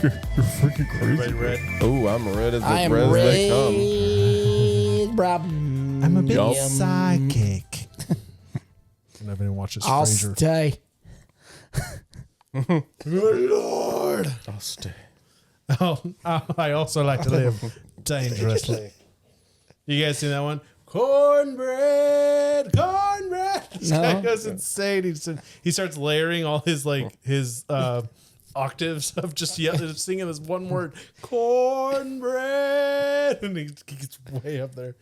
You're freaking crazy. Everybody red? Oh, I'm red as the I am red as they come. red. I'm a big psychic. I never even watched this. I'll Frasier. stay. Good Lord. I'll stay. Oh, I also like to live dangerously. You guys seen that one? Cornbread. This guy goes insane. He starts layering all his octaves of just singing this one word, cornbread, and he gets way up there.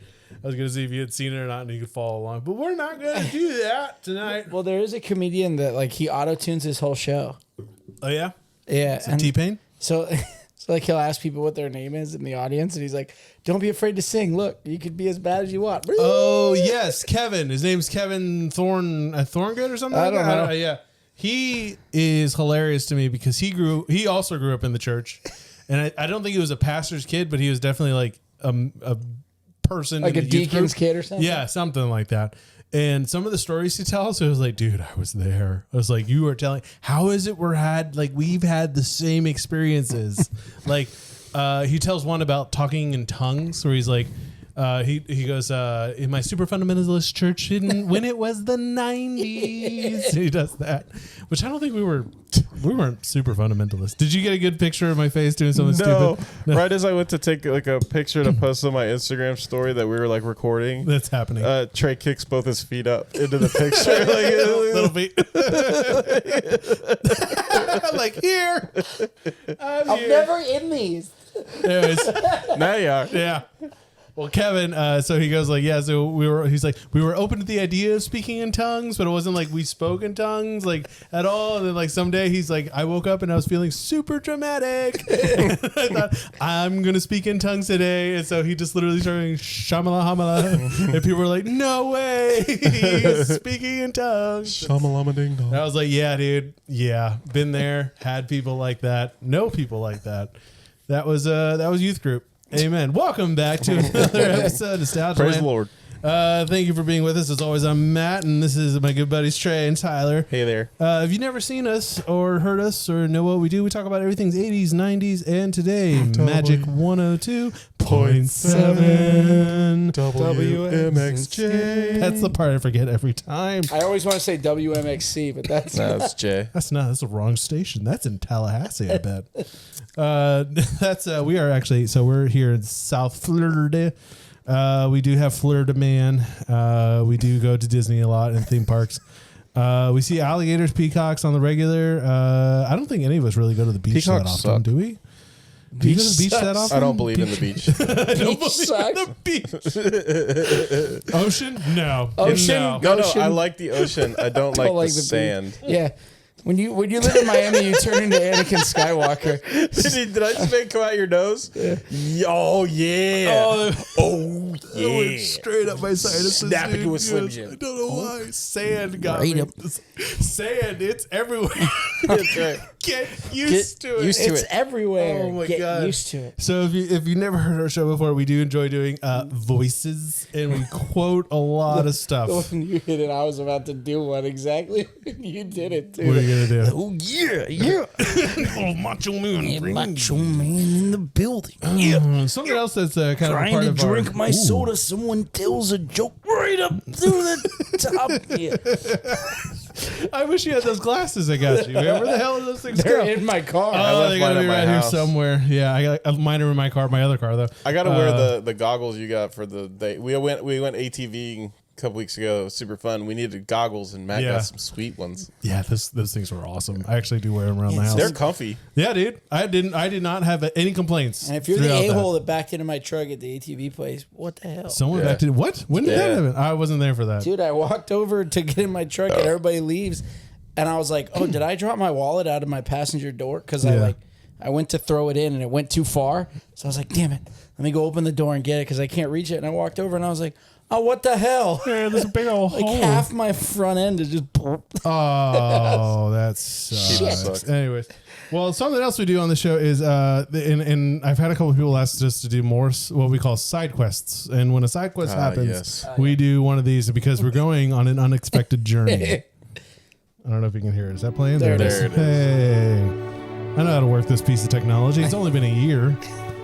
I was gonna see if you had seen it or not, and you could follow along, but we're not gonna do that tonight. Well, there is a comedian that he auto tunes his whole show. Oh yeah, Yeah, is it T-Pain? So he'll ask people what their name is in the audience, and he's like, "Don't be afraid to sing. Look, you could be as bad as you want." Oh yes, Kevin. His name's Kevin Thorngood or something. I don't know. Yeah, he is hilarious to me because he also grew up in the church, and I don't think he was a pastor's kid, but he was definitely like a person, like in a the youth deacon's group. kid or something. Yeah, something like that. And some of the stories he tells, I was like, dude, I was there. I was like, you were telling. How is it we've had the same experiences? He tells one about talking in tongues, where he's like, he goes, in my super fundamentalist church when it was the 90s. He does that, which I don't think we weren't super fundamentalist. Did you get a good picture of my face doing something stupid? No. Right as I went to take like a picture to post on my Instagram story that we were like recording. That's happening. Trey kicks both his feet up into the picture. Little feet. Like here. I'm never in these. Anyways. Now you are. Yeah. Well, Kevin, so he goes like, so we were open to the idea of speaking in tongues, but it wasn't like we spoke in tongues like at all. And then someday he's like, I woke up and I was feeling super dramatic. And I thought, I'm going to speak in tongues today. And so he just literally started shamala hamala. And people were like, no way. He's speaking in tongues. Shamalama ding dong. I was like, yeah, dude. Yeah. Been there. Had people like that. Know people like that. That was youth group. Amen. Welcome back to another episode of Nostalgia Praise Land. the Lord. Thank you for being with us. As always, I'm Matt, and this is my good buddies Trey and Tyler. Hey there. If you've never seen us or heard us or know what we do, we talk about everything's 80s, 90s, and today, Magic 102.7 WMXJ. That's the part I forget every time. I always want to say WMXC, but that's That's Jay. That's the wrong station. That's in Tallahassee, I bet. We're here in South Florida. We do have Florida man. We do go to Disney a lot and theme parks. We see alligators, peacocks on the regular. I don't think any of us really go to the beach that often, suck. do we? Do you go to the beach sucks. that often? I don't believe in the beach. I don't believe sucks. in the beach. Ocean? No. Ocean? No. No, Ocean. I like the ocean. I don't like the beach. sand. Yeah. When you live in Miami, you turn into Anakin Skywalker. Did I just make it come out your nose? Yeah. Oh, yeah. Oh, it went straight up my sinuses. Snap dude. into a Slim Yes, Jim. I don't know why. Sand got Right me. up. Sand, it's everywhere. That's right. Get used to it. used to It's it. everywhere. Oh my Get God. used to it. So if you never heard our show before, we do enjoy doing voices, and we quote a lot of stuff. When you hit it, I was about to do one exactly. You did it too. What are you gonna do? Oh yeah. Oh, macho man. Macho man in the building. Something else that's kind of a Trying part to of drink our, my soda, someone tells a joke right up through the top. Yeah. I wish you had those glasses I got you. Man. Where the hell are those things They're go? in my car. Oh, left they mine gotta at be my right here house. somewhere. Yeah, I got mine are in my car, my other car though. I got to wear the goggles you got for the day. We went ATVing a couple weeks ago. It was super fun. We needed goggles, and Matt Yeah. got some sweet ones. Yeah, those things were awesome. I actually do wear them around the house. They're comfy. Yeah, dude. I did not have any complaints. And if you're the throughout a-hole that. that backed into my truck at the ATV place, what the hell? Someone Yeah. back to what? When did that Yeah. happen? I wasn't there for that. Dude, I walked over to get in my truck and everybody leaves. And I was like, oh, did I drop my wallet out of my passenger door? Because Yeah. I went to throw it in and it went too far. So I was like, damn it. Let me go open the door and get it because I can't reach it. And I walked over and I was like, oh, what the hell? Yeah, there's a big old Like hole. half my front end is just. Oh, that sucks. Shit. Anyways, well, something else we do on the show is, and I've had a couple of people ask us to do more what we call side quests. And when a side quest happens, yes. we do one of these because we're going on an unexpected journey. I don't know if you can hear it. Is that playing? There it is. is. Hey. I know how to work this piece of technology. It's only been a year.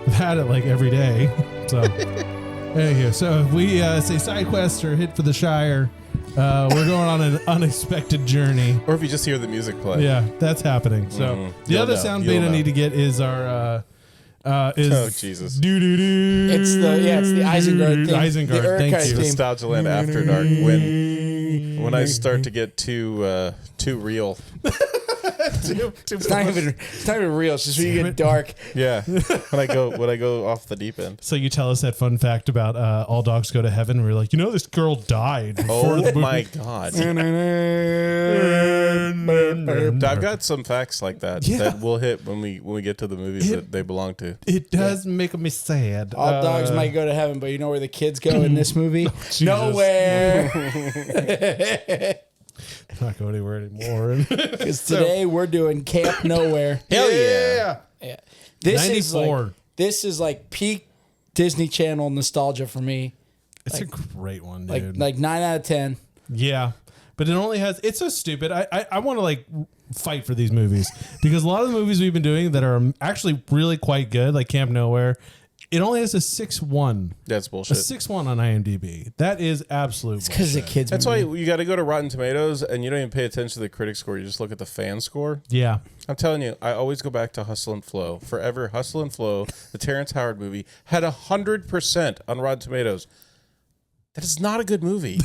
I've had it like every day. So, anywho, so if we say side quest or hit for the Shire, we're going on an unexpected journey. Or if you just hear the music play. Yeah, that's happening. So the other sound bait I need to get is our oh Jesus! Do do do. It's the Isengard thing. Isengard. The Thank Urquhart you. theme. Nostalgia Land After Dark. When I start to get too real. It's not even real. It's just when you get dark. Yeah. When I go off the deep end. So you tell us that fun fact about all dogs go to heaven. We're like, this girl died. Before the Oh my God. I've got some facts like that that we'll hit when we get to the movies that they belong to. It does make me sad. All dogs might go to heaven, but you know where the kids go in this movie? Nowhere. Not go anywhere anymore. Because today we're doing Camp Nowhere. Hell yeah. This 94. is like peak Disney Channel nostalgia for me. It's a great one, dude. Like 9 out of 10. Yeah. But it only has, it's so stupid. I want to like fight for these movies because a lot of the movies we've been doing that are actually really quite good, like Camp Nowhere, it only has a 6.1. That's bullshit. A 6.1 on IMDb. That is absolute Because the kids. That's why you got to go to Rotten Tomatoes and you don't even pay attention to the critic score. You just look at the fan score. Yeah. I'm telling you, I always go back to Hustle and Flow. Forever, Hustle and Flow, the Terrence Howard movie, had 100% on Rotten Tomatoes. That is not a good movie.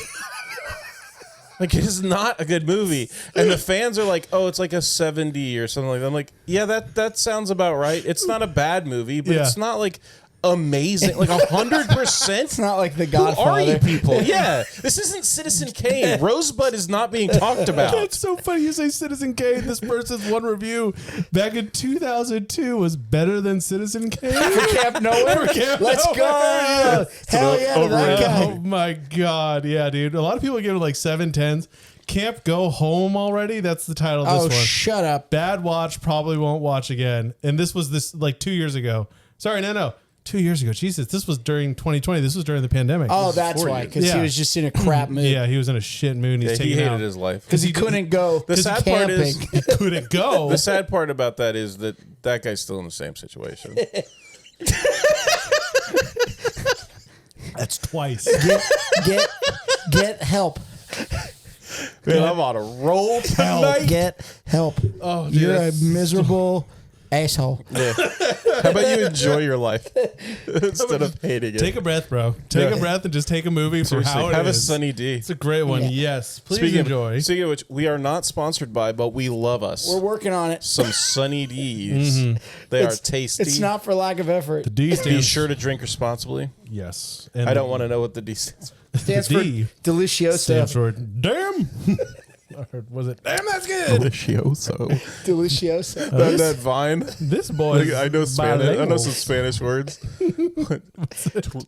Like, it is not a good movie. And the fans are like, oh, it's like a 70 or something like that. I'm like, yeah, that sounds about right. It's not a bad movie, but it's not like amazing. Like 100%. It's not like The Who Godfather. are you people? Yeah. This isn't Citizen Kane. Rosebud is not being talked about. That's so funny you say Citizen Kane. This person's one review back in 2002 was better than Citizen Kane. For Camp Nowhere? Let's go. Hell yeah to that guy. Oh my God. Yeah, dude. A lot of people give it like 7/10s. Camp Go Home already. That's the title of this one. Shut up. Bad watch. Probably won't watch again. And this was like 2 years ago. Sorry, no. 2 years ago. Jesus, this was during 2020. This was during the pandemic. Oh, that's why. Because he was just in a crap mood. Yeah, he was in a shit mood. And he's he taking hated out. his life. Because he couldn't go. The sad part is He couldn't go. the sad part about that is that guy's still in the same situation. That's twice. Get help. Man, I'm on a roll tonight. Get help. Oh, dude, You're a miserable asshole. Yeah. How about you enjoy your life instead of hating it? Take a breath, bro. Take a breath and just take a movie for how it Have is. a Sunny D. It's a great one. Yes. Please Speaking enjoy. Speaking of which, we are not sponsored by, but we love us. We're working on it. Some Sunny D's. They are tasty. It's not for lack of effort. the D Be stands. sure to drink responsibly. Yes. And I don't want to know what the D stands for. Stands the for D Delicioso. stands for damn. Or was it? Damn, that's good. Delicioso. Delicioso. that Vine. This boy. I know Spanish. I know some Spanish words.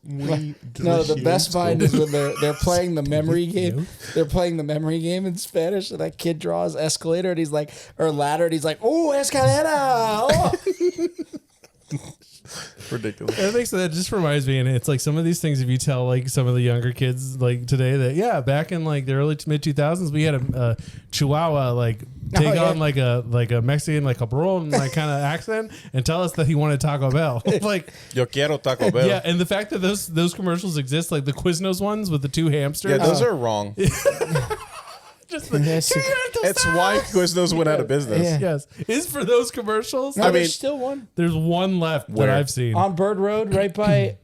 No, the best Vine is when they're playing the memory game. They're playing the memory game in Spanish, and that kid draws escalator, and he's like, or ladder, and he's like, oh, escalera. Oh. Ridiculous. I think so. That just reminds me, and it's like some of these things. If you tell like some of the younger kids like today that back in like the early to mid 2000s, we had a Chihuahua like take on like a Mexican like a cabron like kind of accent and tell us that he wanted Taco Bell. Like Yo quiero Taco Bell. yeah, and the fact that those commercials exist, like the Quiznos ones with the two hamsters. Yeah, those are wrong. just the, It's why Quiznos went out of business. Yeah. yes, is for those commercials. No, I mean- there's still one There's one left Where? that I've seen. on Bird Road, right by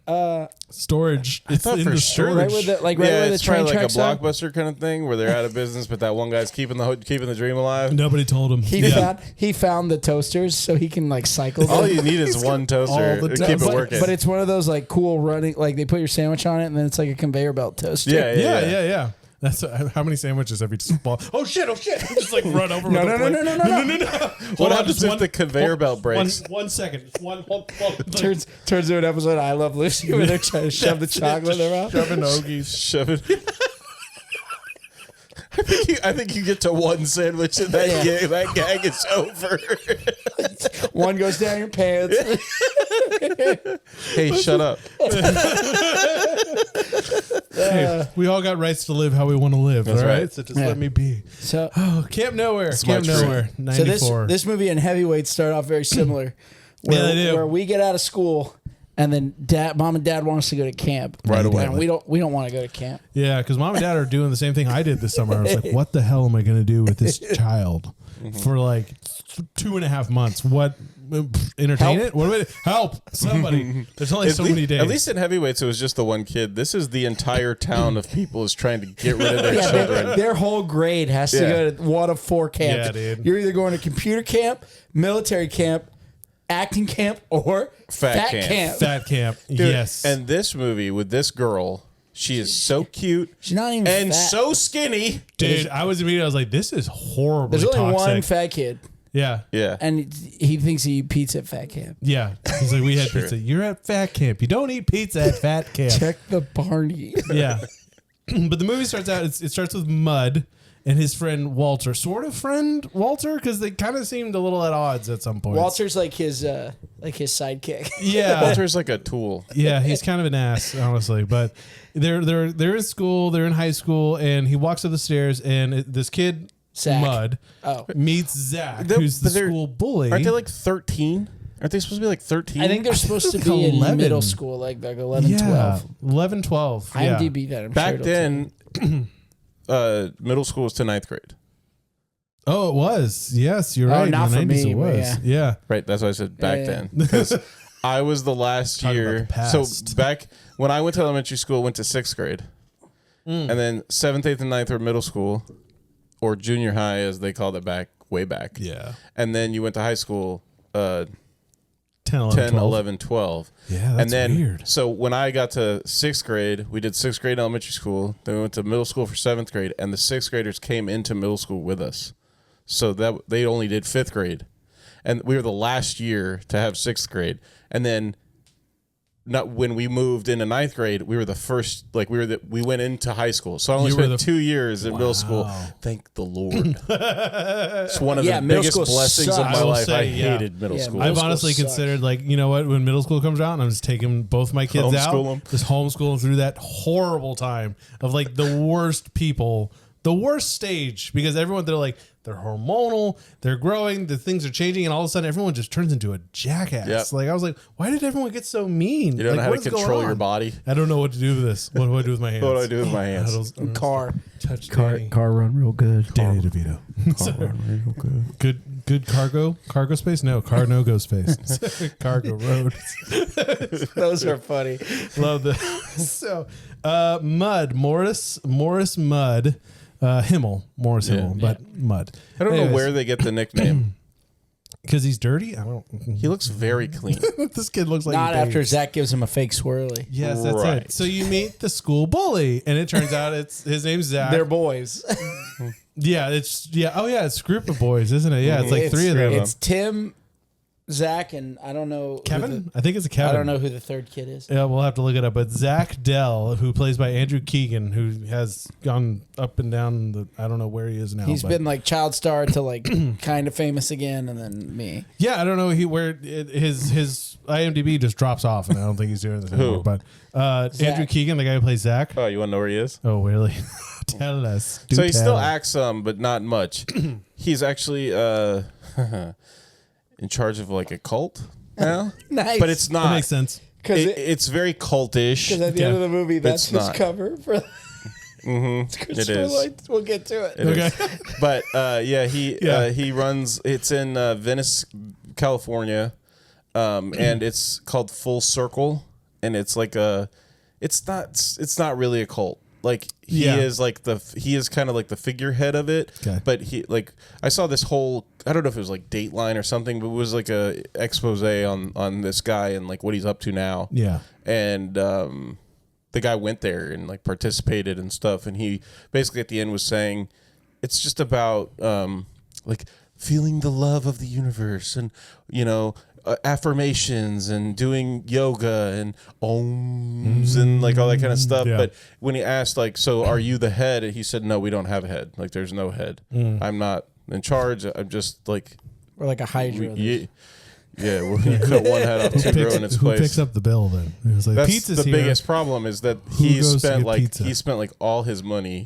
Storage. It's thought in for the sure storage. right where the right where the it's train probably like a tracks are. Blockbuster kind of thing where they're out of business, but that one guy's keeping the dream alive. Nobody told him. He found the toasters so he can like cycle them. All you need is one toaster all the to keep it but, working. but it's one of those like cool running, like they put your sandwich on it and then it's like a conveyor belt toaster. yeah. That's how many sandwiches have you just bought? Oh shit! Just like run over. No, with no, a no, plate. no, no, no. What happens if the conveyor belt breaks? 1 second. Hold. Turns into an episode of I Love Lucy where they're trying to shove the chocolate in their mouth. Shoving hoagies. Shove it. I think you get to one sandwich and that gag is over. One goes down your pants. Hey, shut up. Hey, we all got rights to live how we want to live. That's all right? right. So just let me be. So, Camp Nowhere. my Camp truth. Nowhere. 94. so this movie and Heavyweight start off very similar. Where, they do. where we get out of school and then mom and dad want us to go to camp Right away. And we don't want to go to camp. Yeah, because mom and dad are doing the same thing I did this summer. I was like, what the hell am I going to do with this child for like 2.5 months? What? Entertain Help. it? What do we help? Somebody. There's only so many days. At least in Heavyweights, it was just the one kid. This is the entire town of people is trying to get rid of their children. Their whole grade has to go to one of 4 camps. Yeah, dude. You're either going to computer camp, military camp, acting camp, or Fat fat camp. camp. Fat camp. Dude, Yes. And this movie with this girl, she is so cute She's not even and fat. so skinny. Dude, I was like, this is horribly There's only toxic. one fat kid, Yeah. and he thinks he eats pizza at fat camp. Yeah. He's like, we had pizza. You're at fat camp. You don't eat pizza at fat camp. Check the Barney. Yeah. But the movie starts out, it starts with Mud and his friend Walter. Sort of friend Walter, because they kind of seemed a little at odds at some point. Walter's like his sidekick. Yeah. Walter's like a tool. Yeah, he's kind of an ass, honestly. But they're in school, they're in high school, and he walks up the stairs, and this kid, Zach. Mud, Oh. meets Zach, They're- who's the but they're- school bully. Aren't they like 13? Aren't they supposed to be like 13? I think they're supposed to be 11. in middle school, like 11, yeah, 12. 11, 12. Yeah. IMDb that. I'm Back sure it'll then, middle school was to 9th grade. Oh, it was. Yes, you're Oh, right. not in the for 90s me, it but was. Yeah. Right. That's why I said back Yeah. then. Because I was the last Talking about year. the past. So back when I went to elementary school, I went to 6th grade. And then 7th, 8th, and 9th were middle school or junior high, as they called it way back. Yeah. And then you went to high school 10, 11, 10, 12. 11, 12. Yeah, that's and then, weird. So when I got to 6th grade, we did 6th grade elementary school. Then we went to middle school for 7th grade. And the 6th graders came into middle school with us. So that they only did 5th grade. And we were the last year to have 6th grade. And then not when we moved into 9th grade, we were the first, like we went into high school. So I only You were spent the- 2 years in middle school. Thank the Lord. It's one of Yeah, the middle biggest school blessings of sucks. my I will life. say, I yeah. hated middle Yeah, school. middle I've school honestly sucks. considered, like, you know what, when middle school comes out, and I'm just taking both my kids out, Homeschool 'em. just homeschool them through that horrible time of like the worst people, the worst stage, because everyone, they're hormonal, they're growing, the things are changing, and all of a sudden everyone just turns into a jackass. Yep. Like I was like, why did everyone get so mean? You don't know Like, how what to is going control your on? body. I don't know what to do with this. What do I do with my hands? What do I do with my hands? Car. Touch Danny. run real good. Danny DeVito. Good cargo space? No, car no go space. Cargo road. Those are funny. Love that. So, Mud, Morris Mud, Himmel, Morris Himmel, but Mud. I don't know where they get the nickname. Because he's dirty. I don't. He looks very clean. This kid looks like Not he after bathes. Zach gives him a fake swirly. Yes, that's Right. it. So you meet the school bully, and it turns out his name's Zach. They're boys. Yeah, it's a group of boys, isn't it? Yeah, it's like three of them. It's Tim, Zach, and I don't know. Kevin? I think it's a Kevin. I don't know who the third kid is. Yeah, we'll have to look it up. But Zach Dell, who plays by Andrew Keegan, who has gone up and down I don't know where he is now. He's but- been like child star to like kind of famous again, and then me. Yeah, I don't know his IMDb just drops off, and I don't think he's doing this anymore. But Andrew Keegan, the guy who plays Zach. Oh, you want to know where he is? Oh, really? Tell us. So he still acts some, but not much. He's actually in charge of like a cult now. Nice, But it's That not. makes sense. because It's very cultish. at the Yeah. end of the movie, that's It's his not. cover for It Christopher is. Lloyd. We'll get to it. It Okay. is. But he runs. It's in Venice, California, and it's called Full Circle, and it's like it's not really a cult. Like he Yeah. is kind of like the figurehead of it. Okay. But I saw this whole, I don't know if it was like Dateline or something, but it was like a expose on this guy and like what he's up to now. Yeah. And the guy went there and like participated and stuff, and he basically at the end was saying it's just about like feeling the love of the universe and affirmations and doing yoga and ohms and like all that kind of stuff. Yeah. But when he asked like, so are you the head? He said, no, we don't have a head. Like there's no head. I'm not in charge. I'm just like Or like a Hydra. Yeah, well, you cut one head off to grow in its who place. picks up the bill then? It was like, That's pizza's the here. biggest problem is that Who goes to get pizza? he spent like all his money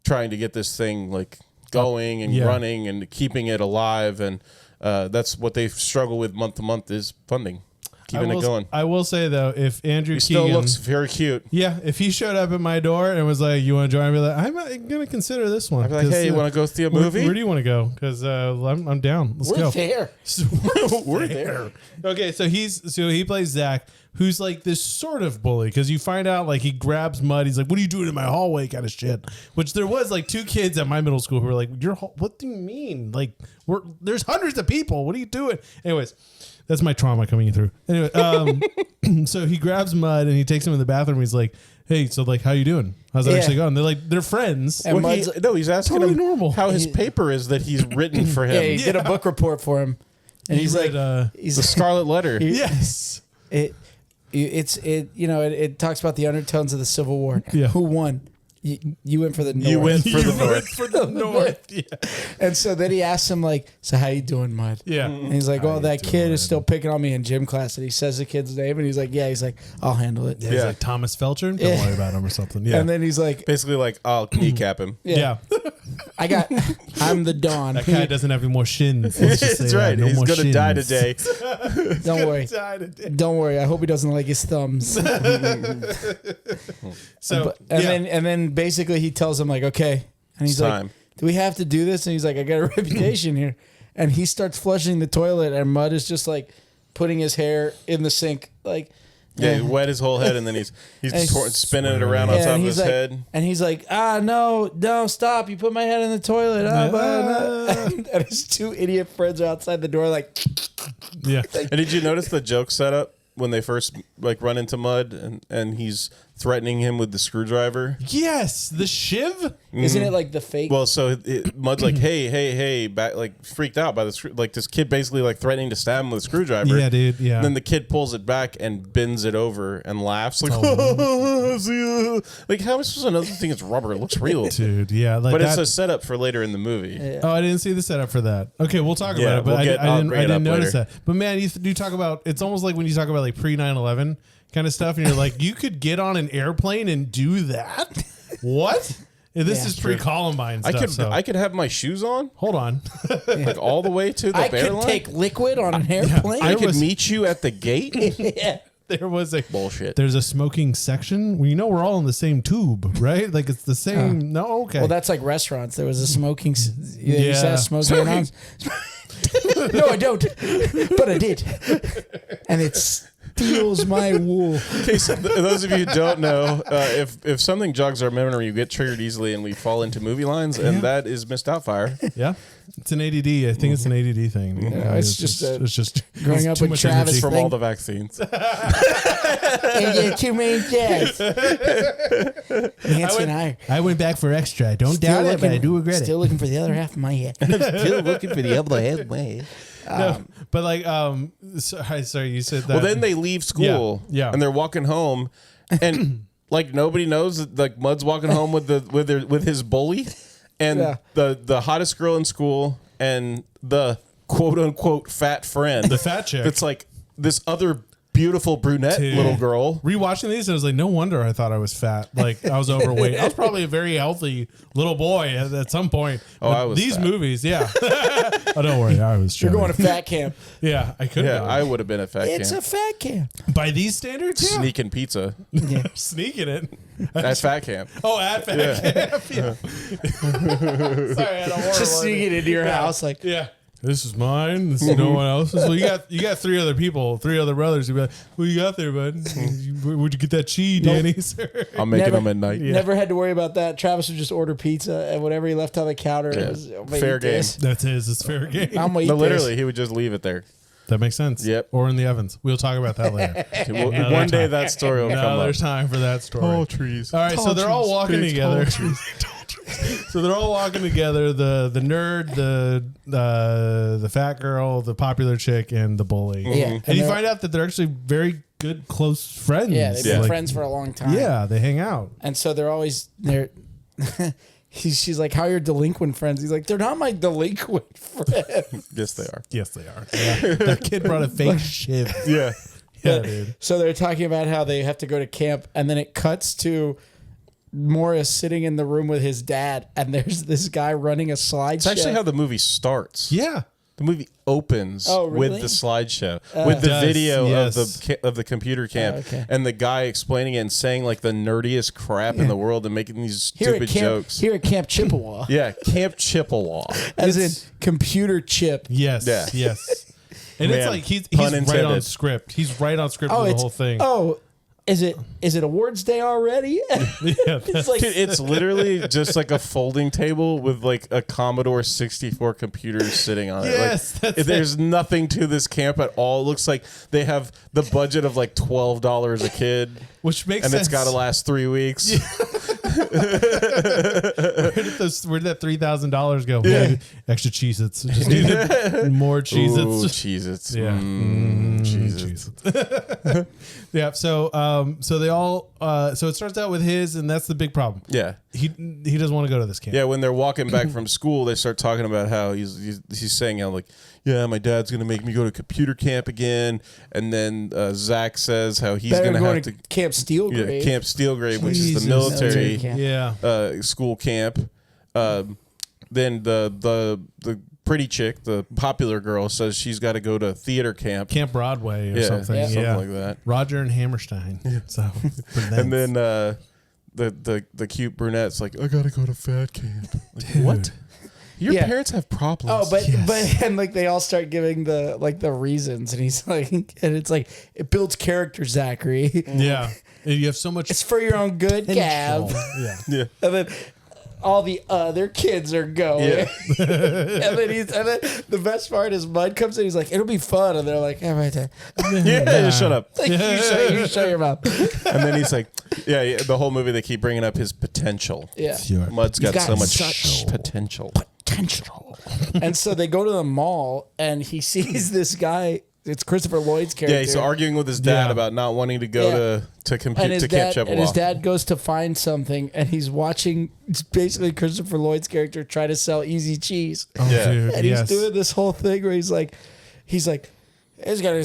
trying to get this thing like going and Yeah. running and keeping it alive, and that's what they struggle with month to month is funding, keeping it going. I will say though, if Andrew He Keegan, still looks very cute. yeah, if he showed up at my door and was like, "You want to join?" I'd be like, "I'm gonna consider this one." I'd be like, hey, you want to go see a movie? Where do you want to go? Because I'm down. Let's go. We're there. We're there. Okay, so he plays Zach, who's like this sort of bully because you find out like he grabs Mud. He's like, "What are you doing in my hallway?" kind of shit. Which there was like 2 kids at my middle school who were like, "What do you mean? Like there's hundreds of people. What are you doing?" Anyways, that's my trauma coming through. Anyway, so he grabs Mud and he takes him in the bathroom. He's like, "Hey, so like, how you doing? How's it actually going?" They're friends. And Well, Mud's- he's asking totally him normal. how his paper is that he's written for him. Yeah, he did a book report for him, and he's read, like, he's The Scarlet Letter. yes. it talks about the undertones of the Civil War. Yeah. Who won? You went for the North. You went for the You went North. for the North. Yeah. And so then he asks him like, "So how you doing, Mud?" Yeah. And he's like, "Oh, that kid is still picking on me in gym class." And he says the kid's name, and he's like, "Yeah." He's like, "I'll handle it." Yeah, he's Yeah. like Thomas Felcher. Don't Yeah. worry about him or something. Yeah. And then he's like, Basically, like, I'll kneecap him. yeah. I'm the Don. That guy doesn't have any more shins. Let's just say That's that. right. No He's more going to die shins. today. Don't worry. Die today. Don't worry. I hope he doesn't like his thumbs. So And then basically he tells him like, "Okay," and he's It's like, time. "Do we have to do this?" And he's like, "I got a reputation here." And he starts flushing the toilet, and Mud is just like putting his hair in the sink, like. Yeah, he wet his whole head, and then he's And spinning it around on Yeah, top and of he's his like, head. and he's like, no, stop! You put my head in the toilet. And his 2 idiot friends are outside the door, like, yeah. And did you notice the joke setup when they first like run into Mud and he's threatening him with the screwdriver? Yes, the shiv. isn't it like the fake? Well, so Mud's like, hey, back, like freaked out by like this kid basically like threatening to stab him with a screwdriver. Yeah, dude. Yeah. And then the kid pulls it back and bends it over and laughs like, like how am I supposed to know this thing is rubber? It looks real. Dude, yeah. Like But that, it's a setup for later in the movie. Oh, I didn't see the setup for that. Okay, we'll talk Yeah, about it. But we'll get- I I'll didn't, bring I it up didn't notice later. that. But man, you talk about, it's almost like when you talk about like pre 9/11 kind of stuff, and you're like, you could get on an airplane and do that. What? And this Yeah, is pre Columbine stuff. I could have my shoes on Hold on. like all the way to the I bear could line. take liquid on an airplane. I could was- meet you at the gate. Yeah. There was a Bullshit. There's a smoking section. Well, you know we're all in the same tube, right? Like it's the same. No, okay. Well, that's like restaurants. There was a smoking. You used to Yeah. have smoking arms. No, I don't. But I did. And it steals my wool. Okay, so those of you who don't know, if something jogs our memory, you get triggered easily, and we fall into movie lines, and that is Miss Doubtfire. yeah. It's an ADD. I think it's an ADD thing. Yeah, it's just a- it's just growing up too with much Travis energy. From thing. all the vaccines. And you too many jabs. Nancy and I I went back for extra. I don't doubt it, but I do regret still looking for the other half of my head. Still looking for the other head way. No, but like, sorry, you said that. Well, then they leave school, Yeah. and they're walking home, and like nobody knows that like Mud's walking home with his bully, and Yeah. the hottest girl in school, and the quote unquote fat friend, the fat chick. that's like this other beautiful brunette Dude. little girl. Rewatching these, I was like, no wonder I thought I was fat. Like I was overweight. I was probably a very healthy little boy at some point. Oh, But I was these fat. movies, yeah. Oh, don't worry, I was. You're chubby. going to fat camp. Yeah, I could. Yeah, I would have been a fat It's a camp. fat camp. By these standards, yeah. Sneaking pizza Sneaking it. at fat camp. Oh, at fat camp. Yeah. Sorry, I don't Just sneak it into your house. Like, Yeah. This is mine. This is no one else's. Well, you got 3 other people, 3 other brothers. You'd be like, "What you got there, bud? Where'd you get that cheese, Danny?" I'm making Never- them at night. never had to worry about that. Travis would just order pizza, and whatever he left on the counter, Yeah. it was "I'm gonna Fair eat game. this. That's his. It's fair game. I'm gonna eat No, this." literally, he would just leave it there. That makes sense. Yep. Or in the ovens. We'll talk about that later. Another One day time. that story will come Another up. time for that story. Tall trees. All right, so Tall they're all trees. walking Big together. tall trees. So they're all walking together. The nerd, the fat girl, the popular chick, and the bully. Yeah. And you they're- find out that they're actually very good, close friends. Yeah, they've been Like, friends for a long time. Yeah, they hang out. And so they're always they're she's like, how are your delinquent friends? He's like, they're not my delinquent friends. Yes, they are. Yes, they are. Yeah. That kid brought a fake shiv. Yeah. Yeah, dude. So they're talking about how they have to go to camp, and then it cuts to Morris sitting in the room with his dad, and there's this guy running a slideshow. It's actually how the movie starts. Yeah. The movie opens really? with the slideshow, with the Does, video yes. of the computer camp, okay. and the guy explaining it and saying like the nerdiest crap in the world and making these here stupid at camp, jokes. Here at Camp Chippewa. Yeah, Camp Chippewa. As in computer chip. Yes. Yeah. Yes. And Man, it's like he's pun right on intended. script. He's right on script with the whole thing. Oh, is it awards day already? Yeah, It's like Dude, it's literally just like a folding table with like a Commodore 64 computer sitting on it. Yes, Like, that's there's nothing to this camp at all. It looks like they have the budget of like $12 a kid, which makes and sense. it's got to last 3 weeks. Where did that $3,000 go? Yeah. Well, extra Cheez-Its. Just needed more Ooh, Cheez-Its. Cheez-Its. Yeah. Cheez-Its. Yeah. So they all. So it starts out with his, and that's the big problem. Yeah. He doesn't want to go to this camp. Yeah, when they're walking back from school, they start talking about how he's saying how like, yeah, my dad's gonna make me go to computer camp again, and then Zach says how he's better gonna go have to to Camp Steelgrave. Camp Steelgrave, which is Jesus. the military Camp. Yeah. school camp. Then the pretty chick, the popular girl, says she's got to go to theater camp. Camp Broadway or Yeah, something. something Yeah. like that. Roger and Hammerstein. Yeah. So. And then the cute brunette's like, I gotta go to fat camp. Like, Dude. what? Your Yeah. parents have problems. Oh, but Yes. and like they all start giving the reasons, and he's like, and it's like it builds character, Zachary. Yeah. You have so much. It's for your own good, Gav. Yeah. yeah. And then all the other kids are going. Yeah. and then the best part is Mud comes in. He's like, "It'll be fun," and they're like, "Yeah, right there." Yeah, shut up. Like, you shut your mouth. And then he's like, yeah, the whole movie they keep bringing up his potential. Yeah. Sure. Mud's got He's so got much such potential. And so they go to the mall, and he sees this guy. It's Christopher Lloyd's character. Yeah, he's arguing with his dad Yeah. about not wanting to go to compute to Camp Chippewa. And his dad goes to find something, and he's watching basically Christopher Lloyd's character try to sell Easy Cheese. Oh, Yeah. dude. And Yes. he's doing this whole thing where he's like, it's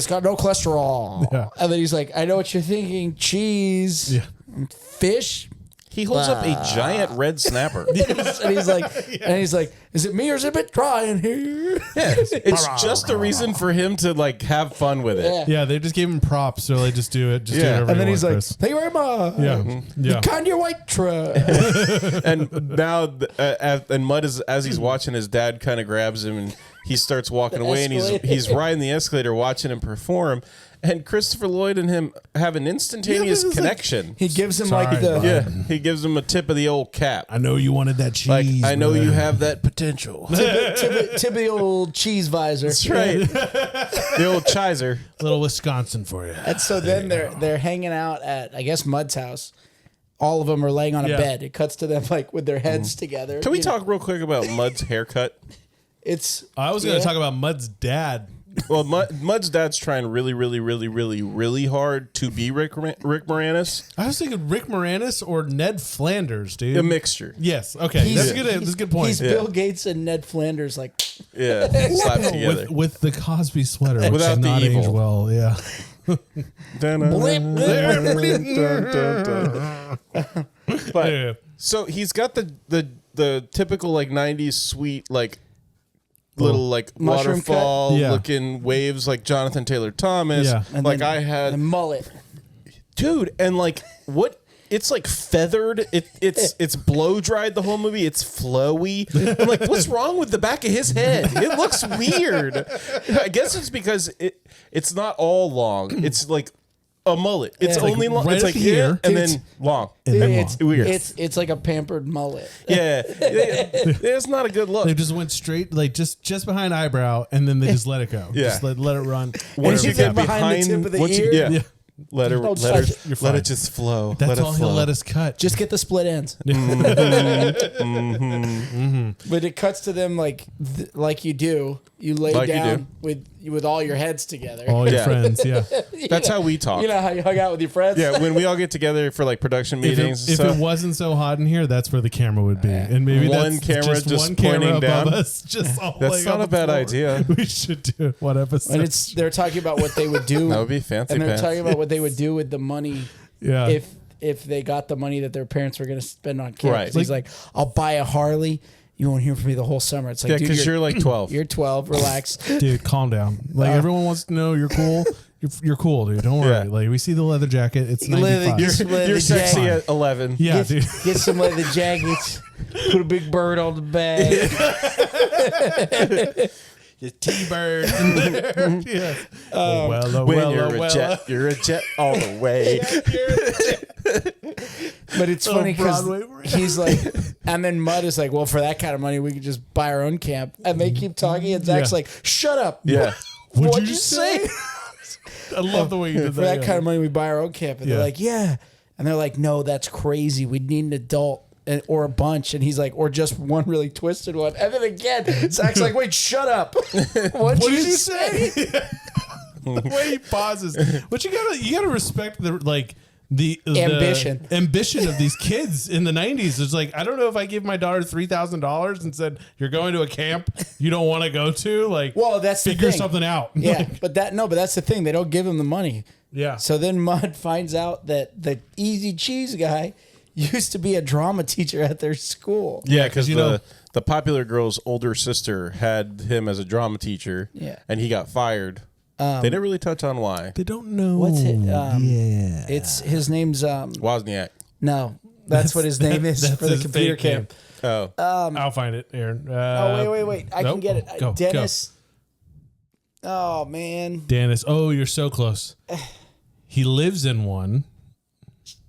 got no cholesterol. Yeah. And then he's like, I know what you're thinking, cheese, Yeah. fish. He holds up a giant red snapper. and he's like, is it me or is it a bit dry in here? Yeah, it's just a reason for him to like have fun with it. Yeah. Yeah, they just gave him props, so they just do it. Just do Yeah. whatever And then you he's want, like, Chris. thank you very much. Yeah, yeah. Kanye White truck. And now, and Mud is as he's watching, his dad kind of grabs him and he starts walking away, and escalator. he's riding the escalator, watching him perform. And Christopher Lloyd and him have an instantaneous Yeah, but it's like- connection. He gives him Sorry, like the bud. Yeah, he gives him a tip of the old cap. I know you wanted that cheese. Like, I know but- you have that potential. tip of the old cheese visor. That's right. The old Chiser. little Wisconsin for you. And so then they're hanging out at, I guess, Mud's house. All of them are laying on a Yeah. bed. It cuts to them like with their heads together. Can we You know, talk real quick about Mud's haircut? It's. I was going to talk about Mud's dad. Well, Mud's dad's trying really hard to be Rick Moranis. I was thinking Rick Moranis or Ned Flanders, dude. A mixture. Yes. Okay. He's- That's a good point. He's Bill Gates and Ned Flanders. Like, Yeah, slapped together. with the Cosby sweater, which Without did the not evil. age well. Yeah. But Yeah. so he's got the typical like 90s sweet like little like Mushroom cut? waterfall Yeah. looking waves like Jonathan Taylor Thomas. Yeah. and Like then I had the mullet. dude, and like what it's like feathered. It's blow dried the whole movie. It's flowy. I'm like, what's wrong with the back of his head? It looks weird. I guess it's because it's not all long. It's like a mullet. It's Yeah. only long. Right It's up like here. and It's- then long. And then It's long. Weird. It's like a pampered mullet. Yeah, it's not a good look. They just went straight, like just behind eyebrow, and then they just let it go. Yeah. Just let it run. Once you you get get behind the tip of the once you- ear? yeah. Yeah. Let her, Don't let touch her, it. You're let fine. it just flow. That's let it all flow. he'll let us cut. Just get the split ends. But it cuts to them like you do. You lay Like you down with all your heads together. all your Yeah. friends, yeah. That's how we talk. You know how you hung out with your friends? Yeah, when we all get together for like production If meetings it and stuff. wasn't so hot in here, that's where the camera would be, and maybe One that's camera just one camera pointing above down. us. Just all That's laying not on a the bad floor. idea. We should do one episode. And they're talking about what they would do. That would be fancy And they're pants. talking about what they would do with the money yeah. if they got the money that their parents were going to spend on camp. Right. He's like, I'll buy a Harley. You won't hear from me the whole summer. It's like, Yeah, dude, because you're like 12. you're 12. Relax. Dude, calm down. Like everyone wants to know you're cool. You're cool, dude. Don't worry. Yeah. Like we see the leather jacket. It's Leather- 95. Get some leather You're sexy jacket. at 11. Yeah, dude. Get some leather jackets. Put a big bird on the back. Your T-bird in there. Yeah. When you're a jet all the way. But it's funny because Broadway version. he's like, and then Mud is like, well, for that kind of money, we could just buy our own camp. And they keep talking, and Zach's Yeah. like, shut up. Yeah. What'd you say? I love the way you did For that. that kind of money, we buy our own camp. And Yeah. they're like, yeah. And they're like, no, that's crazy. We need an adult or a bunch. And he's like, or just one really twisted one. And then again, Zach's like, wait, shut up. What'd you say? The way he pauses. But you gotta respect the Ambition. ambition of these kids in the 90s. It's like, I don't know if I give my daughter $3,000 and said, you're going to a camp you don't want to go to. Like, Well, that's the figure thing. something out. Yeah, Like, but that's the thing. They don't give him the money. yeah. So then Mud finds out that the Easy Cheese guy used to be a drama teacher at their school. Yeah, because you know- the popular girl's older sister had him as a drama teacher. Yeah. And he got fired. They didn't really touch on why. They don't know. What's it? Yeah. It's his name's Wozniak. no. That's what his name is that's for the his computer fake name. camp. Oh. I'll find it, Aaron. Wait. I nope. can get it. Go, Dennis. Oh man. Dennis. Oh, you're so close. He lives in one.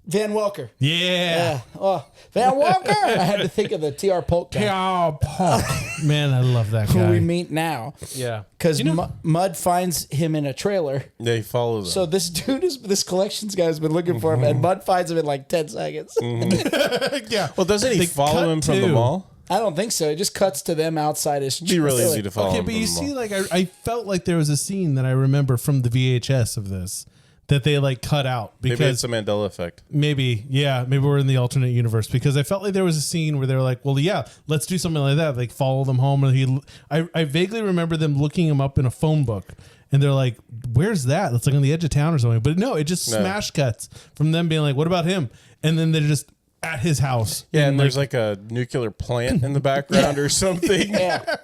Van Welker. Yeah. Oh, Van Welker. I had to think of the T.R. Polk guy Oh, Paul. Man, I love that who guy. we meet now. Yeah. Because Mud finds him in a trailer. They follow them. So this collections guy has been looking for him, and Mud finds him in like 10 seconds. Yeah. well, doesn't he They follow cut him from the to- mall? I don't think so. It just cuts to them outside his It'd be really trailer. easy to follow Okay, him but from you the see, mall. like, I felt like there was a scene that I remember from the VHS of this that they like cut out Maybe because it's a Mandela effect. maybe we're in the alternate universe, because I felt like there was a scene where they were like, well, yeah, let's do something like that, like follow them home. And I vaguely remember them looking him up in a phone book, and they're like, where's that? That's like on the edge of town or something. But no, it just smash cuts from them being like, what about him? And then they're just at his house. Yeah, and there's like a nuclear plant in the background or something. Yeah.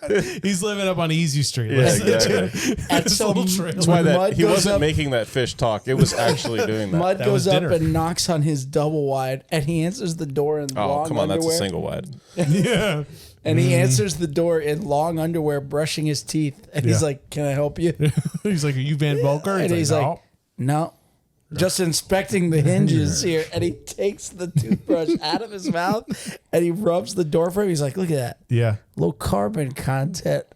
He's living up on Easy Street. Yeah, Like, exactly. And this so little trailer. That's why Mud he goes wasn't up- making that fish talk. It was actually doing that. Mud That goes was up dinner. and knocks on his double wide, and he answers the door in Oh, long come on. underwear. That's a single wide. Yeah. And he answers the door in long underwear, brushing his teeth. And he's Yeah. like, "Can I help you?" He's like, are you Van Volker? And he's like, "No." "No." Just inspecting the hinges here, and he takes the toothbrush out of his mouth and he rubs the door for him. He's like, "Look at that, Yeah. low carbon content."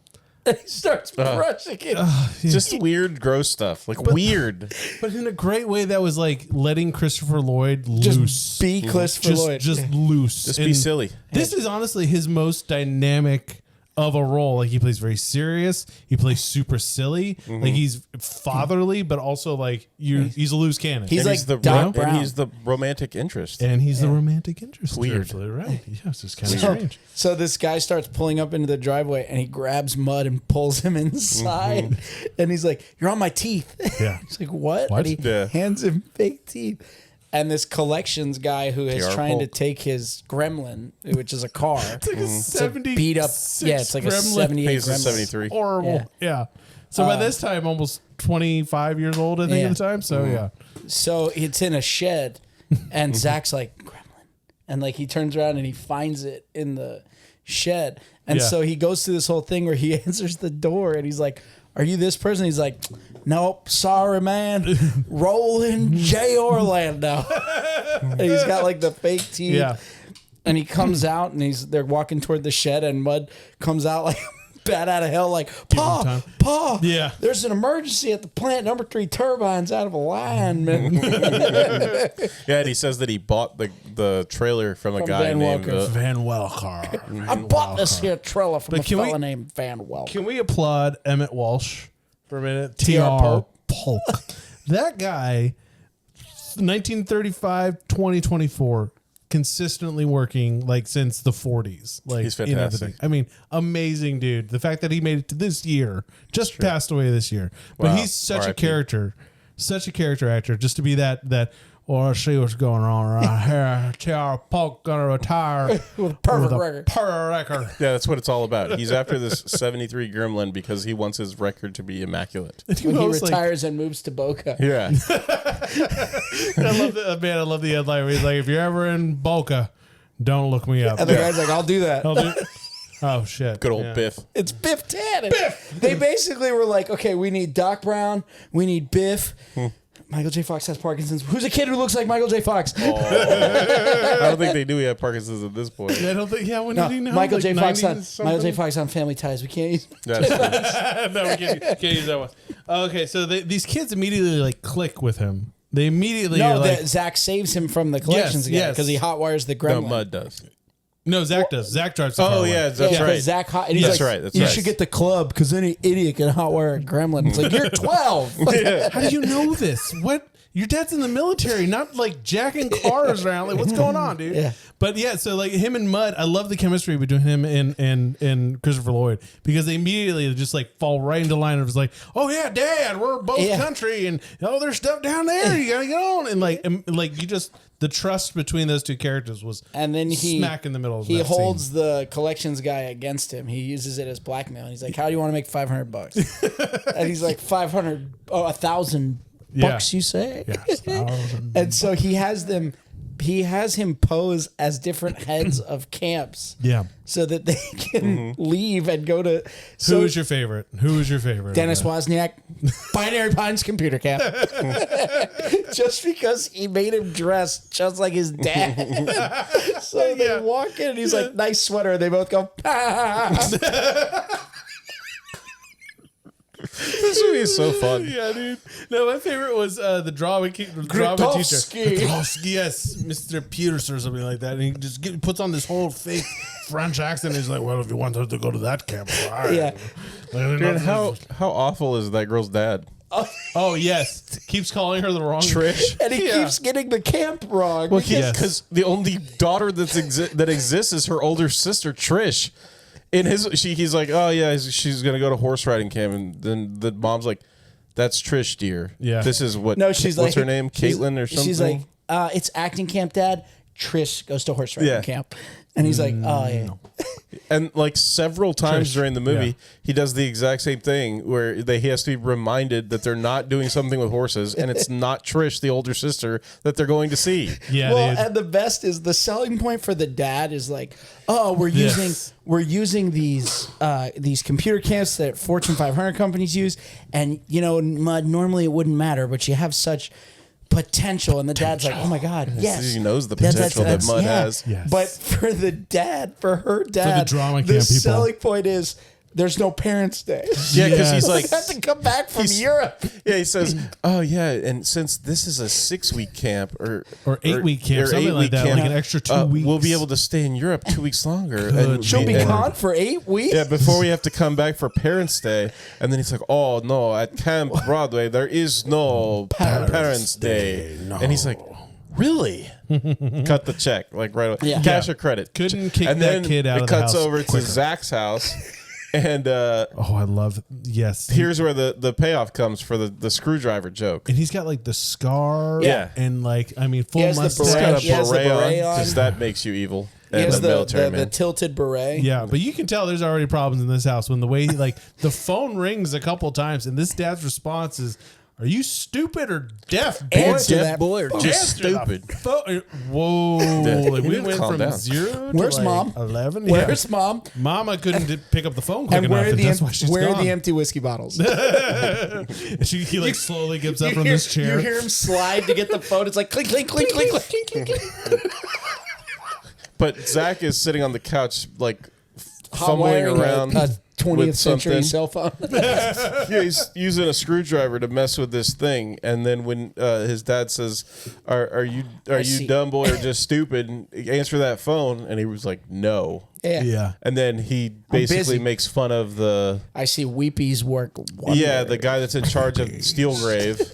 And he starts brushing it. Just weird, gross stuff. Like weird. But in a great way that was like letting Christopher Lloyd Just loose. be Christopher Lloyd. Just loose. Just be And silly. This is honestly his most dynamic of a role. Like he plays very serious. He plays super silly. Like he's fatherly, but also like he's a loose cannon. He's And like he's the Doc Brown. and he's the romantic interest. and he's the romantic interest. Weird. Actually, right? Yeah, it's just kind of So, strange. so this guy starts pulling up into the driveway, and he grabs Mud and pulls him inside. And he's like, "You're on my teeth." Yeah. He's like, "What?" What? And he Yeah. hands him fake teeth. And this collections guy who is PR trying to Polk. take his Gremlin, which is a car, It's like a it's a 70 beat up. Yeah, it's like a 78 He's a Gremlin. 73. Horrible. Yeah. So by this time, almost 25 years old, I think, Yeah. at the time. So yeah. So it's in a shed, and Zach's like, "Gremlin," and like he turns around and he finds it in the shed, and Yeah. so he goes through this whole thing where he answers the door, and he's like, "Are you this person?" He's like, "Nope, sorry, man. Rolling J. Orlando." And he's got like the fake teeth. Yeah. And he comes out, and they're walking toward the shed, and Mud comes out like bat out of hell like, him Pa, time. Pa, Yeah. there's an emergency at the plant. Number 3 turbines out of alignment. Yeah, and he says that he bought the trailer from a From guy Van named Welker. Van Welker. I bought this here trailer from a But can we- fella named Van Welker. Can we applaud Emmett Walsh for a minute? T.R. T.R. Polk. That guy, 1935, 2024, consistently working like since the 40s. Like He's in fantastic. everything. I mean, amazing dude. The fact that he made it to this year, just passed away this year. But Wow. he's such a R.I.P. character, such a character actor, just to be that. Oh, I see what's going on around here. T.R. Polk gonna retire With a perfect with a record. perfect record. Yeah, that's what it's all about. He's after this 73 Gremlin because he wants his record to be immaculate. And When he was like- retires and moves to Boca. Yeah. I love the man. I love the headline where he's like, "If you're ever in Boca, don't look me up." And the guy's like, I'll do that. I'll do- oh shit! Good old Yeah. Biff. It's Biff Tannen. They basically were like, okay, we need Doc Brown. We need Biff. Michael J. Fox has Parkinson's. Who's a kid who looks like Michael J. Fox? I don't think they knew he had Parkinson's at this point. I don't think. Yeah, when No, did he know? Michael Like J. Fox 90 on Michael J. Fox on Family Ties. We can't use. That's no, we can't use that one. Okay, so these kids immediately like click with him. They immediately are No, like, Zach saves him from the collections again yes. because he hotwires the no, gremlin. Mud does. no, Zach does. Zach drives. The car Oh, away. yeah, that's Yeah, right. Zach and he's That's like, right, that's you right. should get the club because any idiot can hotwire a gremlin. It's like, you're 12. How do you know this? What? Your dad's in the military, not like jacking cars around. Like, what's going on, dude? Yeah. But yeah, so like him and Mud, I love the chemistry between him and Christopher Lloyd because they immediately just like fall right into line of just like, oh yeah, Dad, we're both Yeah. country, and oh, there's stuff down there. You gotta get on, and like you just the trust between those two characters was And then he smack in the middle of he that holds scene. the collections guy against him. He uses it as blackmail. And he's like, "How do you want to make $500?" And he's like, "500, oh, 1,000 Yeah. bucks, you say?" Yes, 1,000 And so he has him pose as different heads of camps, Yeah. so that they can leave and go to. So Who is your favorite? Who is your favorite? Dennis Wozniak, Binary Pines computer camp, just because he made him dress just like his dad. So they walk in and he's like, "Nice sweater," and they both go, This movie is so fun. Yeah, dude. No, my favorite was the drama teacher. Grotowski. Grotowski, yes, Mr. Pierce or something like that. And he just puts on this whole fake French accent. He's like, well, if you want her to go to that camp, all right. Yeah. Dude, how awful is that girl's dad? Oh, yes. Keeps calling her the wrong Trish. And he Yeah. keeps getting the camp wrong. Well, Yes. because the only daughter that exists is her older sister Trish. He's like, oh yeah, she's gonna go to horse riding camp, and then the mom's like, that's Trish, dear. Yeah. This is what. No, she's what's like, her name? she's- Caitlin or something. She's like, it's acting camp, Dad. Trish goes to horse riding Yeah. camp. And he's like, oh, yeah. and like several times Trish, during the movie, yeah. he does the exact same thing where he has to be reminded that they're not doing something with horses, and it's not Trish, the older sister, that they're going to see. Yeah, Well, dude. and the best is the selling point for the dad is like, oh, we're Yes. using these computer camps that Fortune 500 companies use, and Mud, normally it wouldn't matter, but you have such potential. And the dad's like, oh my god, yes, He knows the potential that Mud has. Yes. But for the dad, for her dad, drama the camp people. selling point is there's no Parents' Day. Yeah, because he's Yes. like, They have to come back from Europe. yeah, he says, oh yeah, and since this is a 6-week camp or 8-week camp, something like that, like an extra 2 weeks. we'll be able to stay in Europe 2 weeks longer. And She'll be and- gone for 8 weeks. Yeah, before we have to come back for Parents' Day. And then he's like, oh, no, at Camp Broadway, there is no Parents' Day. And he's like, really? Cut the check, like right away. Yeah. Cash or credit. Couldn't kick and that then kid out it of the cuts house over to quicker. Zach's house. And Oh, I love yes. here's where the payoff comes for the screwdriver joke. And he's got like the scar. Yeah. And like, I mean, full He has the He's mustache. got a He has the beret beret on on. because that makes you evil. He And has a the military man. tilted beret. Yeah, but you can tell there's already problems in this house when the way like the phone rings a couple times and this dad's response is, "Are you stupid or deaf, boy? Answer Deaf that. boy or just Answer the stupid?" phone." Whoa! Like You we need to went calm from down. 0 to Where's like Mom? 11. Where's Mom? Mama couldn't pick up the phone quick And enough, where are and the that's why she's where are gone. the empty whiskey bottles? He like slowly gets up from this chair. You hear him slide to get the phone. It's like clink, clink, clink, clink, clink, clink, clink. But Zach is sitting on the couch, like Hot fumbling wiring around. a 20th century something. cell phone. Yeah, he's using a screwdriver to mess with this thing, and then when his dad says, "Are you see. dumb boy or just stupid?" Answer that phone, and he was like, "No." Yeah. And then he basically busy. makes fun of the I see Weepy's work. the guy that's in charge of Steelgrave.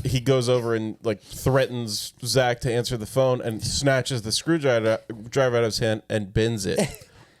He goes over and like threatens Zach to answer the phone and snatches the screwdriver out of his hand and bends it.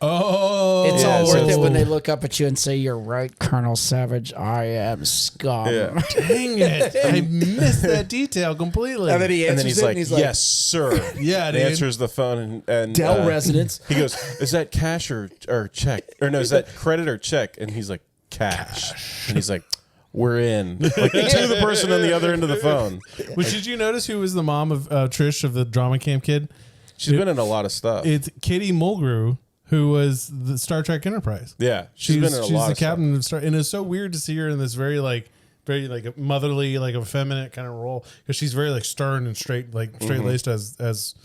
Oh, It's all so worth it it's- when they look up at you and say, "You're right, Colonel Savage. I am scum." Yeah. Dang it! I missed that detail completely. And then he And answers then it, he's and like, "Yes, sir." Yeah, And dude. answers the phone and Dell residence. He goes, "Is that cash or check? Or no, is that credit or check?" And he's like, "Cash." And he's like, "We're in." Like to the person on the other end of the phone. Which did you notice who was the mom of Trish of the drama camp kid? She's been in a lot of stuff. It's Kitty Mulgrew, who was the Star Trek Enterprise. Yeah, she's been in a lot the of stuff. captain of Star, and it's so weird to see her in this very like a motherly, like effeminate kind of role because she's very like stern and straight laced as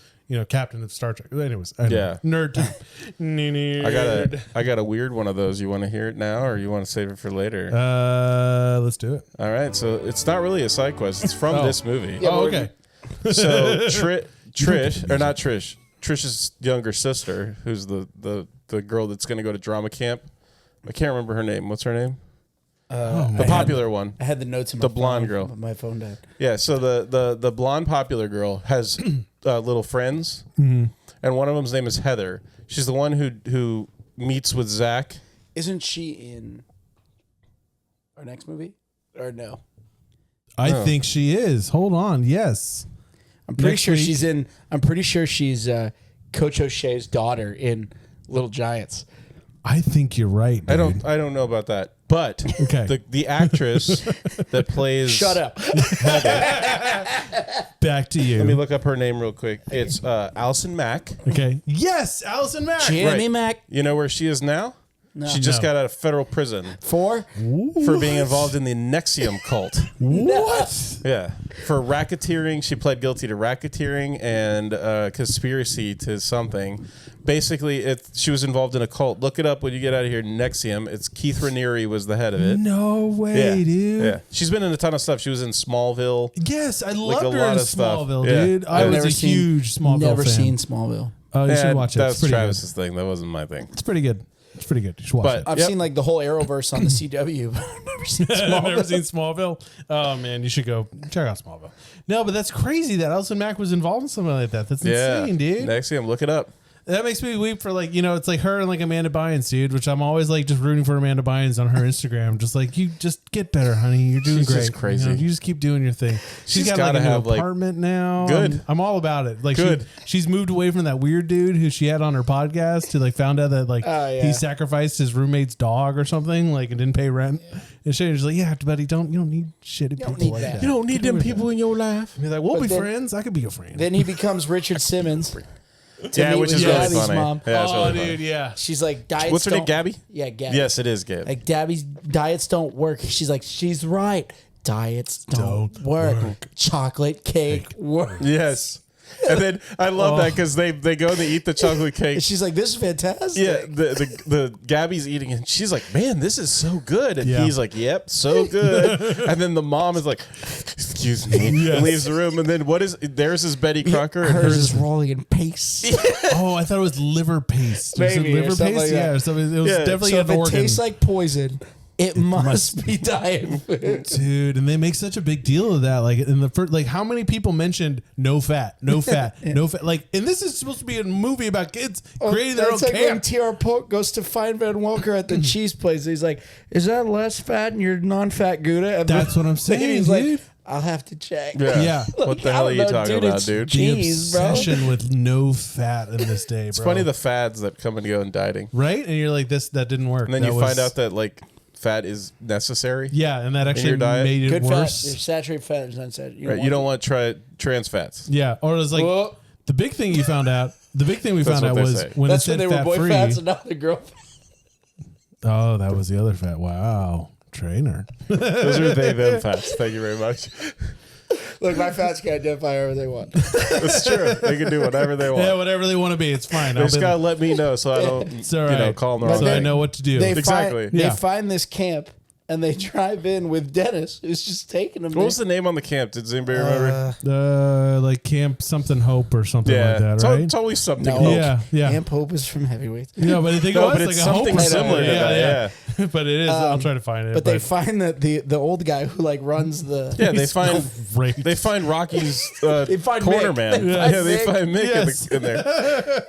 captain of Star Trek. Anyways, Yeah. nerd time. Nerd. I got a weird one of those. You want to hear it now, or you want to save it for later? Let's do it. All right, so it's not really a side quest. It's from this movie. Oh, okay. So Trish, or not Trish, Trish's younger sister, who's the girl that's going to go to drama camp. I can't remember her name. What's her name? The popular one. I had the notes in my The blonde phone, girl. but my phone died. Yeah, so the blonde popular girl has little friends, and one of them's name is Heather. She's the one who meets with Zach. Isn't she in our next movie? Or no? I think she is. Hold on. Yes. I'm pretty Next sure week. she's in. I'm pretty sure she's Coach O'Shea's daughter in Little Giants. I think you're right. Dude. I don't know about that, but Okay. the actress that plays. Shut up. Back to you. Let me look up her name real quick. It's Allison Mack. Okay. Yes, Allison Mack. Jimmy Right. Mac. You know where she is now? No. She just No. got out of federal prison For for being involved in the Nexium cult. What? Yeah. For racketeering. She pled guilty to racketeering and conspiracy to something. Basically, she was involved in a cult. Look it up when you get out of here. Nexium. It's Keith Raniere was the head of it. No way, dude. Yeah. She's been in a ton of stuff. She was in Smallville. Yes, I loved a her lot in of stuff. Smallville, Yeah. dude. I I've was a huge Smallville Never fan. seen Smallville. Oh, you Yeah, should watch it. That It's was pretty Travis's thing. That wasn't my thing. good. It's pretty good. It's pretty good. You should watch But it. I've Yep. seen like the whole Arrowverse on the CW. But I've never seen I've never Smallville. seen Smallville. Oh man, you should go check out Smallville. No, but that's crazy that Allison Mack was involved in something like that. That's Yeah. insane, dude. Nexium. Look it up. That makes me weep for it's like her and like Amanda Bynes, dude. Which I'm always like just rooting for Amanda Bynes on her Instagram. Just like you, just get better, honey. You're doing She's great. just crazy. You just keep doing your thing. She's got like gotta a new have, like- apartment now. Good. I'm all about it. Like Good. she's moved away from that weird dude who she had on her podcast who like found out that like yeah. he sacrificed his roommate's dog or something like and didn't pay rent. And she was like, "Yeah, buddy, you don't need shitty people need like that. that. You don't need them people in your life. He's like, we'll But be then- friends. I could be your friend." Then he becomes Richard Simmons. to Yeah, meet which with is really Gabby's funny. mom. Yeah, it's oh, really funny. dude, yeah. She's like, diets What's her name? don't- Gabby? Yeah, Gabby. Yes, it is Gabe. Like Gabby's diets don't work. She's like, she's right. Diets don't work. Chocolate cake works. Yes. And then I love that because they go and they eat the chocolate cake. And she's like, this is fantastic. Yeah, the Gabby's eating it. And she's like, "Man, this is so good." And Yeah. he's like, "Yep, so good." And then the mom is like, "Excuse me," and leaves the room. And then there's his Betty Crocker, and Hers hers is rolling in paste. Oh, I thought it was liver paste. Was it Maybe, or liver something paste? like that. Yeah, or something. It was Yeah, definitely So if an it organ. tastes like poison, it must be diet food. Dude, and they make such a big deal of that. Like in the first, like how many people mentioned no fat, no fat, no fat? Like, and this is supposed to be a movie about kids creating their own That's like when camp. T.R. Polk goes to find Van Welker at the cheese place. He's like, is that less fat in your non-fat Gouda? And That's what I'm then saying, he's dude. like, I'll have to check. Yeah. What the I hell are don't you know, talking dude, about, it's dude? The Jeez, bro. obsession with no fat in this day, bro. It's funny the fads that come and go in dieting, right? And you're like, that didn't work. and then That you was- find out that like fat is necessary. yeah, and that actually your diet? made it Good fat. worse. There's saturated fat. There's unsaturated. Right? You don't want trans fats. Yeah, or it was like Well, the big thing you found out. The big thing we That's found out what they was say. when that's it when said they were fat boy free. fats and now they're girl fat. Oh, that was the other fat. Wow, trainer. Those are they them fats. Thank you very much. Look, my fans can identify however they want. It's true. They can do whatever they want. Yeah, whatever they want to be, it's fine. They just gotta let me know so I don't, It's all right. call them the so wrong I thing. know what to do. Exactly. They Yeah. find this camp and they drive in with Dennis, who's just taking them. What was the name on the camp? Does anybody remember? Like Camp something Hope or something like that, right? It's always something. No. Hope. Yeah. Camp Hope is from Heavyweights. No, but I think No, it but was it's like a something Hope or similar to that. Yeah. But it is. I'll try to find it. But they find that the old guy who like runs the Yeah, they find great. they find Rocky's find corner Mick. man. They find They Mick. find Mick Yes. in there.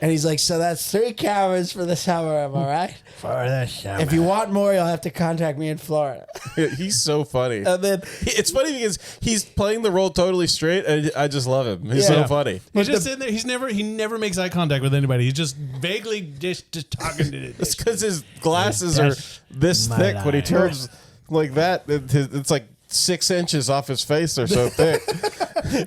and he's like, so that's 3 cameras for the summer, am I right? For the summer. If you want more, you'll have to contact me in Florida. He's so funny. And then It's funny because he's playing the role totally straight, and I just love him. He's Yeah. so funny. He's just sitting there. He never makes eye contact with anybody. He's just vaguely just talking to it. It's because his glasses are this my thick. When he life. turns like that, it's like 6 inches off his face. They're so thick.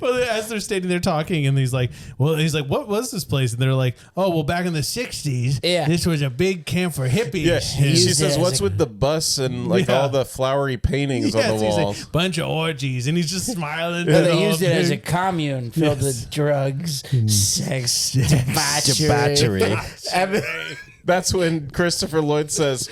Well, as they're standing there talking, and he's like, what was this place? And they're like, oh, well, back in the 60s, Yeah. this was a big camp for hippies. Yeah, she used it says, as "What's a- with the bus and like Yeah. all the flowery paintings on Yes, the he's like, walls?" bunch of orgies, and he's just smiling. And they used it as a commune filled Yes. with drugs, sex, Debauchery. And then- That's when Christopher Lloyd says,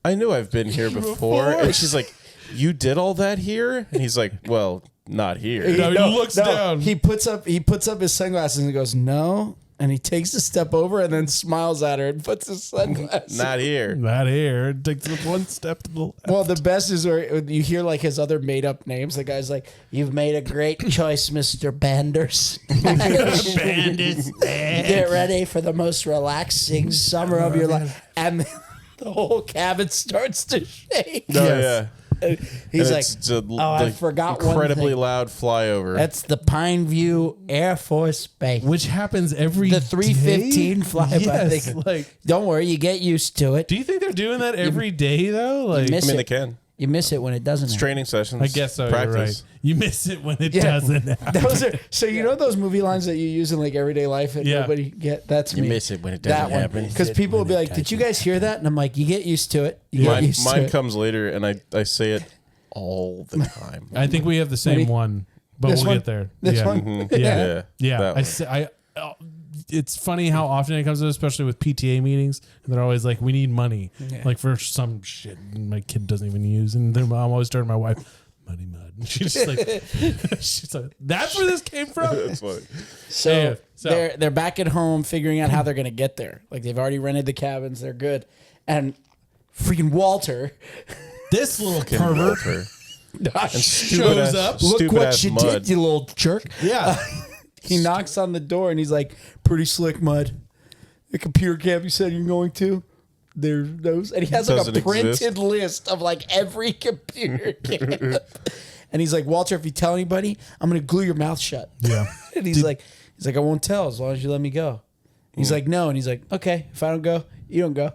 "I knew I've been here before," and she's like, "You did all that here?" And he's like, "Well, not here." No, he looks down. He puts up his sunglasses and he goes, "No." And he takes a step over and then smiles at her and puts his sunglasses. Not here. Not here. It takes one step to the left. Well, the best is where you hear like his other made up names. The guy's like, "You've made a great choice, Mr. Banders. Bandits. Get ready for the most relaxing summer of your life." And the whole cabin starts to shake. Oh yeah. He's And like, it's a, I forgot one incredibly thing. loud flyover. "That's the Pineview Air Force Base. Which happens every The 315 day? flyby. Yes, They- like, Don't worry, you get used to it. do you think they're doing that every day though? Like, miss I mean, it. they can. You miss it when it doesn't. It's happen. training sessions. I guess so. You're right. Practice. You miss it when it Yeah. doesn't happen. Those are so you know those movie lines that you use in like everyday life and Yeah. nobody get. That's You me. miss it when it That doesn't one happen. because people will be like, "Did you guys hear that?" And I'm like, "You get used to it. You get Mine, used to mine it." comes later, and I say it all the time. I think we have the same Ready? one, but This we'll one? get there. This yeah. one? Mhm. Yeah. Yeah. that I one. say, it's funny how often it comes up, especially with PTA meetings. And they're always like, we need money. Yeah. Like for some shit my kid doesn't even use. And then I'm always turning to my wife, money mud. And she's just like, she's like, that's where this came from? That's funny. So, Yeah, so- they're back at home figuring out how they're gonna get there. Like they've already rented the cabins. They're good. And freaking Walter This little pervert Walter. shows up. Look Stupid what ass you Mud. did, you little jerk. Yeah. He knocks on the door and he's like, "Pretty slick, Mud. The computer camp you said you're going to, there's those." And he has like Doesn't a printed exist. list of like every computer camp. And he's like, "Walter, if you tell anybody, I'm gonna glue your mouth shut." Yeah. And he's like, "I won't tell as long as you let me go." He's like, "No," and he's like, "Okay, if I don't go, you don't go."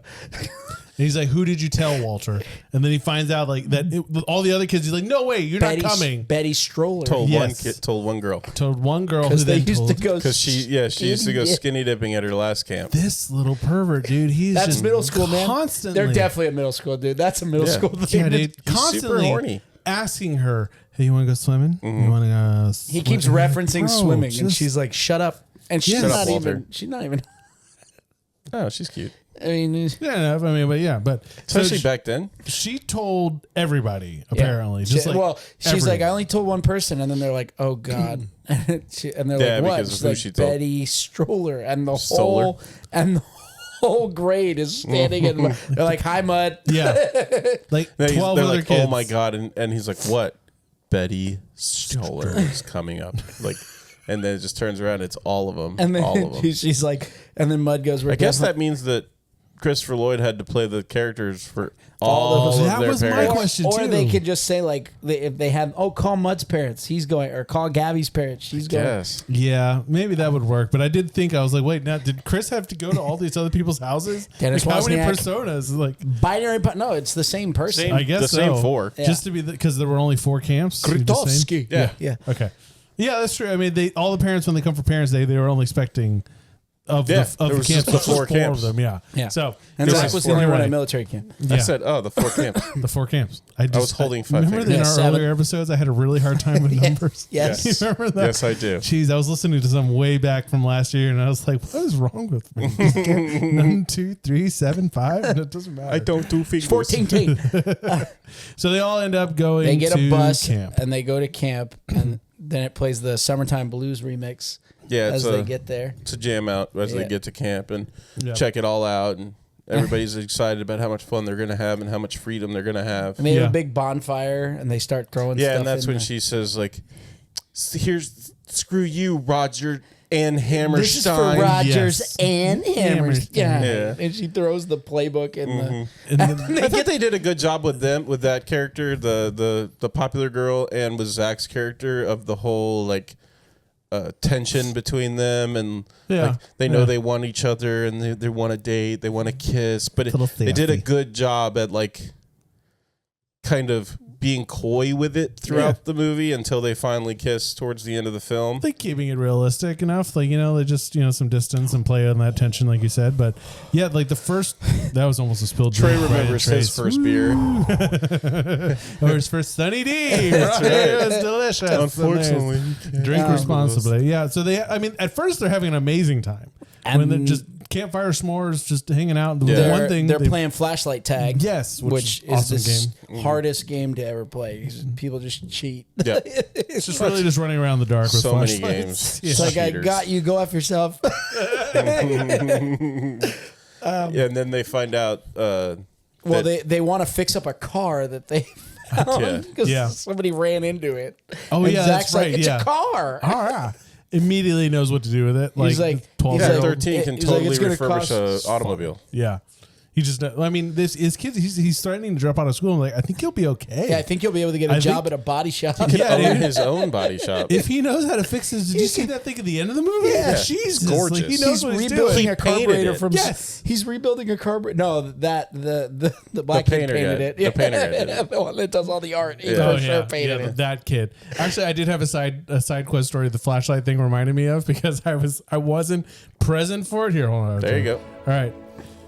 And he's like, who did you tell, Walter? And then he finds out like that all the other kids, he's like, no way, you're not coming. Betty Stroller. Told one Yes. kid, told one girl Told one girl who Because they then used told to go. because she used to go skinny dipping at her last camp. this little pervert, dude. He's That's just middle school, man. Constantly. They're definitely a middle school, dude. That's a middle Yeah. school thing. Yeah, dude. He's Constantly super horny. asking her, hey, you want to go swimming? You want to go He keeps referencing Bro, swimming, and just- she's like, "Shut up!" And she's Shut up, not Walter. even. She's not even. Oh, she's cute. I mean, Yeah, enough. I mean, but yeah, but Especially so back then. she told everybody, apparently. Just like well, she's like, everyone. "I only told one person," and then they're like, "Oh God," and they're Yeah, like, "What?" because of She's who like, she told. Betty Stroller, and the Stoller. whole grade is standing in. They're like, "Hi, Mud." yeah, like They're 12 other like, kids. "Oh my god!" And he's like, "What?" Betty Stoller is coming up. Like, and then it just turns around. It's all of them. And then all of them. she's like, and then Mud goes, "We're I guess definitely- that means that Christopher Lloyd had to play the characters for All all those- of That their was my parents. question. Or too. they could just say like, if they had, call Mud's parents, he's going, or call Gabby's parents, she's going." Yes. Yeah, maybe that would work. But I did think, I was like, wait, now did Chris have to go to all these other people's houses? Dennis Like, how many Wozniak. personas? Like, Binary, no, it's the same person. Same- I guess the same so. four. Yeah. Just to be because there were only 4 camps. You're just saying? Krutowski. Yeah. Yeah. Okay. Yeah, that's true. I mean, all the parents when they come for Parents' Day, they were only expecting of Yeah, the there was camps. just the Just four of camps. them. Yeah. Yeah. So And There Zach was was the only you're one right. at military camp. I said, the 4 camps. The 4 camps. I was holding 5 Remember fingers. in our 7. earlier episodes, I had a really hard time with numbers. Yes. You remember that? Yes, I do. Jeez, I was listening to some way back from last year, and I was like, "What is wrong with me?" 1, 2, 3, 7, 5. And it doesn't matter. I don't do fingers. 14 team. So they all end up going. They get to a bus camp. and they go to camp, and then it plays the Summertime Blues remix Yeah, as it's they a, get there. it's a jam out as they Yeah. get to camp and Yeah. check it all out. And everybody's excited about how much fun they're going to have and how much freedom they're going to have. And they have Yeah. a big bonfire, and they start throwing Yeah, stuff and that's in when there. she says, like, here's, screw you, Roger and Hammerstein. This is for Rogers Yes. and Hammerstein. Yeah. And she throws the playbook in the... And then, I thought they did a good job with them, with that character, the popular girl, and with Zach's character of the whole like tension between them, and Yeah, like, they know yeah. they want each other, and they want to date, they want to kiss, but Little they did a thirsty. good job at like kind of being coy with it throughout the movie until they finally kiss towards the end of the film. I think keeping it realistic enough, like, they just, some distance and play on that tension, like you said. But yeah, like the first, that was almost a spilled Trey drink. right in remembers Trey's. his first beer. Or his first Sunny D. Right? It was delicious. Unfortunately, you can't. Drink Oh. responsibly. Yeah. So at first they're having an amazing time. When And they're just campfire s'mores, just hanging out. The Yeah. one thing They're they- playing flashlight tag. Yes, which is awesome the game. hardest game to ever play. 'Cause people just cheat. Yeah. It's just really just running around the dark with So many flashlights. games. Yeah. It's like, I Cheaters. got you, go F yourself. Yeah, and then they find out. Well, that- they want to fix up a car that they found Yeah. because Yeah. somebody ran into it. Oh, And yeah, Zach's that's like, right, it's yeah. a car. All right. Immediately knows what to do with it. He's like- 12 he's Yeah, like- 13 can he's like, totally it's gonna refurbish cost- an automobile. Yeah. He just, I mean, this his kids. He's threatening to drop out of school. I'm like, I think he'll be okay. Yeah, I think you'll be able to get a I job think- at a body shop. He could Yeah, own dude. his own body shop. If he knows how to fix this, did you see that thing at the end of the movie? Yeah. Jesus, Gorgeous. Like, he knows He's what he's rebuilding doing. a He painted carburetor it. from. Yes. He's rebuilding a carburetor. No, the black kid painter painted guy. it. The painter guy did it. The one that does all the art. He Yeah. for sure painted it. that kid. Actually, I did have a side quest story. The flashlight thing reminded me of because I wasn't present for it. Here, hold on. There you go. All right.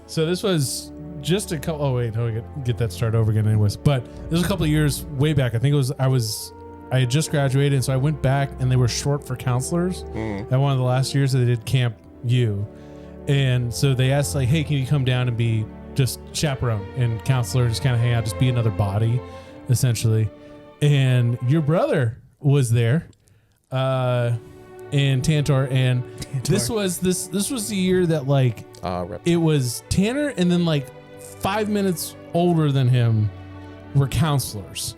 So this was just a couple. Oh wait, no, we get that start over again. Anyways, but this was a couple of years way back. I think I had just graduated, and so I went back, and they were short for counselors at one of the last years that they did Camp U, and so they asked like, "Hey, can you come down and be just chaperone and counselor, just kind of hang out, just be another body, essentially?" And your brother was there, and Tantor, and this was the year that like Rep. it was Tanner, and then like 5 minutes older than him were counselors.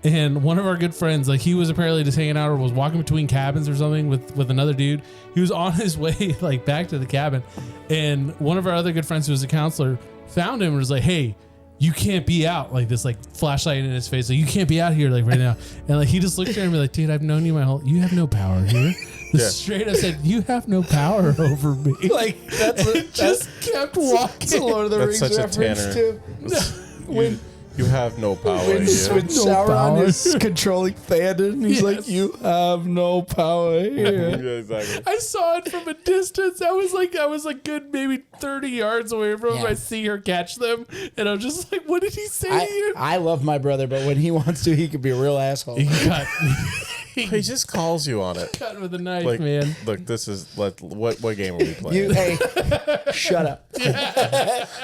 And one of our good friends, like he was apparently just hanging out or was walking between cabins or something with another dude. He was on his way like back to the cabin, and one of our other good friends who was a counselor found him and was like, "Hey, you can't be out," like this, like flashlight in his face, like, "You can't be out here like right now." And like he just looked at him and be like, "Dude, I've known you my whole. You have no power here." Yeah. Straight up said, "You have no power over me." Like that's Just kept walking. It's a Lord of the That's Rings such a reference Tanner. too. You have no power. When here. Sauron power. is controlling Theoden, he's like, Yes. "You have no power here." Yeah, exactly. I saw it from a distance. I was like good maybe 30 yards away from him. Yeah. I see her catch them, and I'm just like, "What did he say to you?" I love my brother, but when he wants to, he can be a real asshole. He cut, He just calls you on it. cut with a knife, Like, man. look, this is what game are we You, playing? hey, shut up.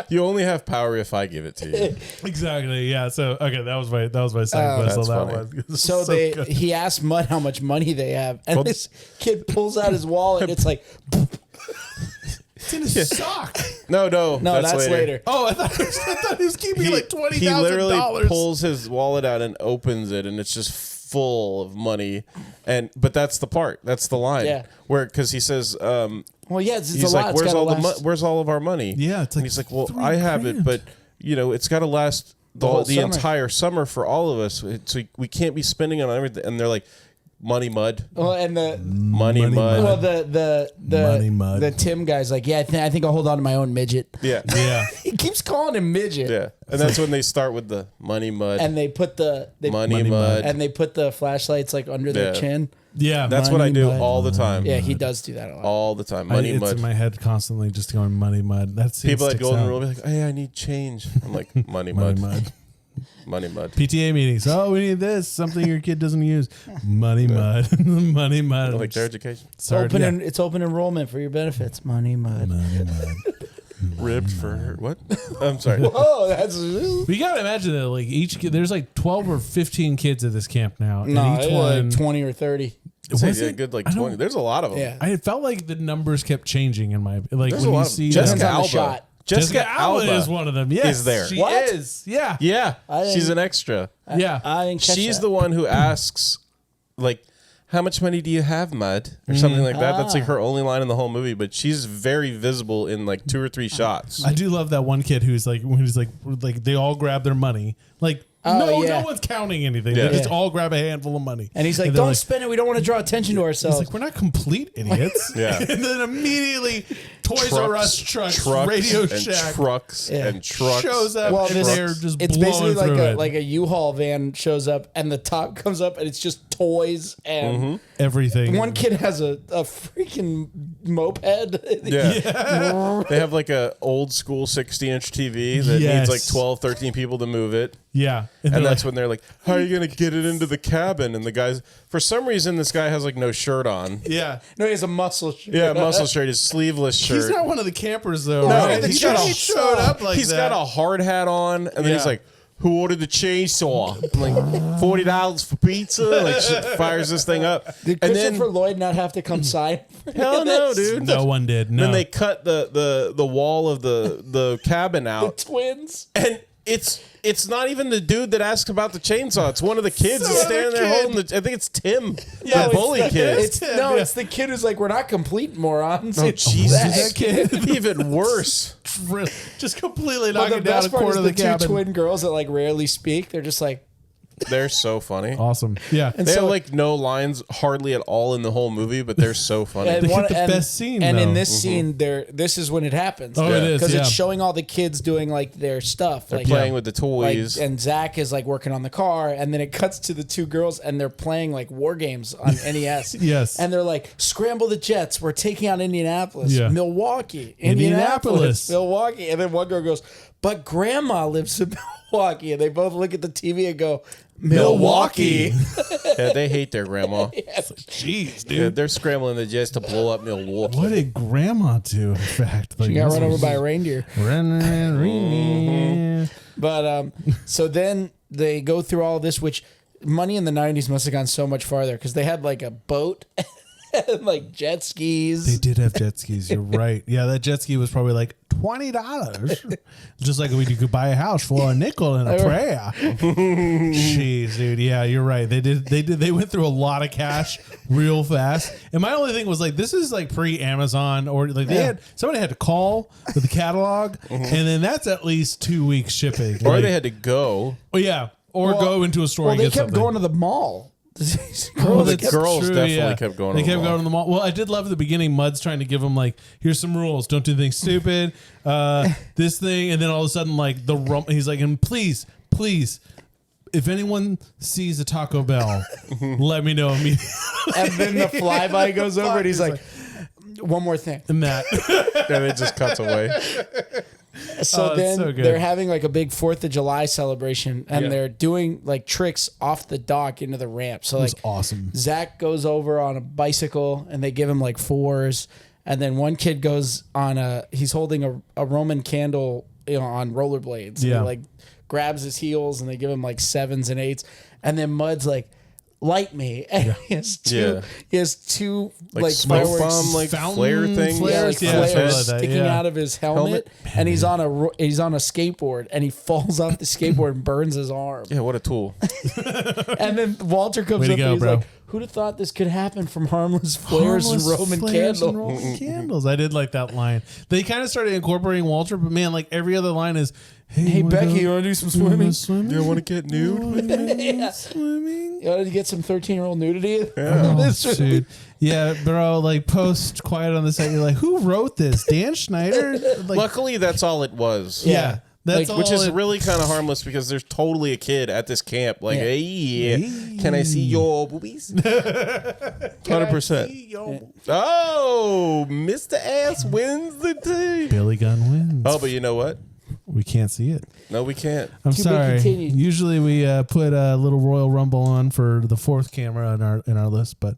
You only have power if I give it to you. Exactly. Yeah. So okay, that was my side quest. That's So funny. that was So good. he asked Mud how much money they have, and Well- this kid pulls out his wallet. And it's like, It's in his sock. No, no, that's later. Oh, I thought he was keeping like he literally $20,000. pulls his wallet out and opens it, and it's just full of money. But that's the part. That's the line. Yeah. Where because he says, Well, yeah, it's he's a lot. like, It's "Where's gotta all last- where's all of our money?" Yeah, it's and like he's like, "Well, $3 I have it, grand. but it's got to last whole the summer. entire summer for all of us. So we can't be spending on everything." And they're like, "Money, Mud, Well, and the money, Money, Mud." well, the Money Mud. the Tim guy's like, "Yeah, I think I'll hold on to my own midget." Yeah, Yeah. He keeps calling him midget. yeah. And that's when they start with the money, Mud, And they put the money, Money, Mud. and they put the flashlights like under their Yeah. chin. Yeah, That's what I Money do Mud. all the time. Yeah, he does do that a lot. All the time. it's Mud. in my head constantly, just going money mud. That's People at Golden Rule be like, "Hey, I need change." I'm like, "Money money mud, mud. money mud." PTA meetings. Oh, we need this. Something your kid doesn't use. Money mud. Money mud. Like their education. Sorry, It's open enrollment for your benefits. Money Mud. Money mud. Ribbed for what? I'm sorry. Oh, that's We gotta imagine that like each kid, there's like 12 or 15 kids at this camp now, and no, each it's one like 20 or 30. I'd say, was yeah, it? good like I don't- 20. There's a lot of them. Yeah. I felt like the numbers kept changing in my like There's when a you lot of see Depends Jessica on the Alba. shot. Jessica Alba is one of them. Yes, is there. She What? is. Yeah, Yeah, I didn't- she's an extra. yeah. I didn't catch She's that. the one who asks, like, "How much money do you have, Mud?" or something like that. That's like her only line in the whole movie, but she's very visible in like 2 or 3 shots. I do love that one kid who's like they all grab their money. Like no one's counting anything. Yeah. They just Yeah. all grab a handful of money. And he's like, they're don't spend it. We don't want to draw attention to He's ourselves. like, we're not complete idiots. Yeah. And then immediately Toys R Us trucks, Radio and Shack trucks Yeah. and trucks. shows up Well, and this- they're just it's blowing basically like through a it. like a U-Haul van shows up and the top comes up and it's just toys and Everything. one kid has a freaking moped. Yeah. They have like a old school 60-inch TV that Yes. needs like 12, 13 people to move it. Yeah. And they're that's like, when they're like, "How are you going to get it into the cabin?" And the guys, for some reason, this guy has like no shirt on. yeah. No, he has a muscle shirt. Yeah, muscle shirt, his sleeve's shirt. He's not one of the campers though. No, right? the He just chainsaw. showed up like He's that. got a hard hat on, and then he's Yeah. like, "Who ordered the chainsaw?" I'm like, $40 for pizza. Like, she fires this thing up, Did and Christopher then Lloyd not have to come sign? hell no, dude. No one did. No. Then they cut the wall of the cabin out, Twins. and it's not even the dude that asked about the chainsaw. It's one of the kids that's standing there holding the. I think it's Tim, Yeah, the bully kid. It's it's the kid who's like, we're not complete morons. Oh, It's Jesus. that kid. Even worse. just completely But knocking the down a best part quarter is of the the two cabin. twin girls that like rarely speak. They're just like, They're so funny. Awesome. Yeah. And They so- have like no lines hardly at all in the whole movie, but they're so funny. and They get the best scene, And though. in this scene, this is when it happens. Oh, it is, because yeah. it's showing all the kids doing like their stuff. They're like, playing with the like, toys. and Zach is like working on the car, and then it cuts to the two girls, and they're playing like war games on NES. Yes. and they're like, "Scramble the Jets! We're taking out Indianapolis, Yeah. Milwaukee, Indianapolis. Milwaukee." And then one girl goes, "But Grandma lives in Milwaukee," and they both look at the TV and go, "Milwaukee." Yeah, they hate their grandma. Jeez, dude. Yeah, they're scrambling the jets to blow up Milwaukee. What did grandma do, in fact? Like, She got run over by a reindeer. But so then they go through all this, which money in the 90s must have gone so much farther because they had like a boat and like jet skis. They did have jet skis. You're right. Yeah, that jet ski was probably like $20. Just like when you could buy a house for a nickel and a prayer. Jeez, dude. Yeah, you're right. They did. They went through a lot of cash real fast. And my only thing was like, this is like pre-Amazon, or like somebody had to call with the catalog, and then that's at least 2 weeks shipping. Or Like, they had to go. oh yeah, or Well- go into a store. Well, and they get kept something. going to the mall. These Oh, they that's kept- girls true, definitely kept going They to the kept mall. going to the mall. Well, I did love at the beginning. Mud's trying to give them like, here's some rules. Don't do anything stupid. This thing, and then all of a sudden, like he's like, and please, if anyone sees a Taco Bell, let me know immediately. And then the flyby goes over and he's like, "One more thing." And that, And it just cuts away. So Oh, then it's so good. they're having like a big 4th of July celebration and Yeah. they're doing like tricks off the dock into the ramp. So was like awesome. Zach goes over on a bicycle and they give him like 4s. And then one kid goes on he's holding a Roman candle, on rollerblades. Yeah. And he like grabs his heels and they give him like 7s and 8s. And then Mud's like, "Light me." And he has two Like smoke fireworks. bomb, like Fountain flare thing. Flares, Yeah, flares something like that, sticking yeah. out of his helmet, and he's on a skateboard, and he falls off the skateboard and burns his arm. Yeah, what a tool. And then Walter comes Way to up go, and he's bro. like, "Who'd have thought this could happen from harmless flares Harmless and Roman flares and candles?" Roman candles. I did like that line. They kind of started incorporating Walter, but man, like every other line is, Hey wanna Becky, go- you want to do some you wanna swimming? You want to get nude? Swimming? You want to get some 13-year-old nudity? Oh, dude. Yeah, bro, like post quiet on the site, you're like, who wrote this? Dan Schneider? Like, Luckily, that's all it was. yeah. That's which all is it- really kind of harmless because there's totally a kid at this camp. Like, Yeah. hey, can I see your boobies? 100%. Oh, Mr. Ass wins the team. Billy Gunn wins. Oh, but you know what? We can't see it. No, we can't. I'm To be sorry. continued. Usually we put a little Royal Rumble on for the fourth camera in our list, but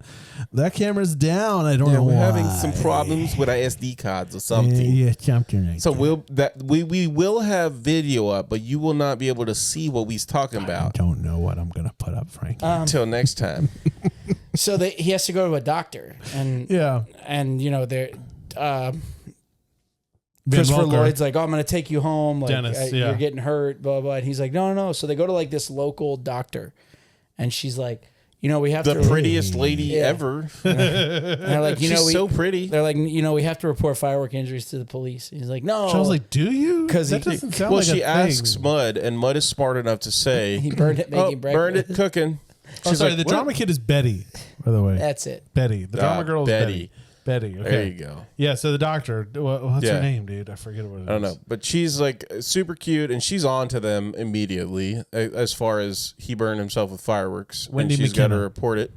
that camera's down. I don't know we're why. having some problems with our SD cards or something. Yeah, something like So that. we will have video up, but you will not be able to see what we's talking I about don't know what I'm gonna put up, Frank. until next time. So he has to go to a doctor, and yeah, they're. Van Christopher Volker. Lloyd's like, oh, I'm going to take you home. Like, Dennis, yeah. you're getting hurt, blah, blah. And he's like, no. So they go to like this local doctor, and she's like, we have The to. prettiest lady Yeah. ever. And they're like, She's so pretty. They're like, we have to report firework injuries to the police. He's like, no. So I was like, do you? 'Cause that he- doesn't sound Well, like she a asks thing. Mud, and Mud is smart enough to say, he burned it making breakfast. burned it cooking. Oh, She's sorry. like, The "What?" drama kid is Betty, by the way. That's it. Betty. The drama girl is Betty. Betty. Okay. There you go. Yeah. So the doctor. What's Yeah. her name, dude? I forget what it is. I don't know, but she's like super cute, and she's on to them immediately as far as he burned himself with fireworks, Wendy and she's got to McKenna. report it.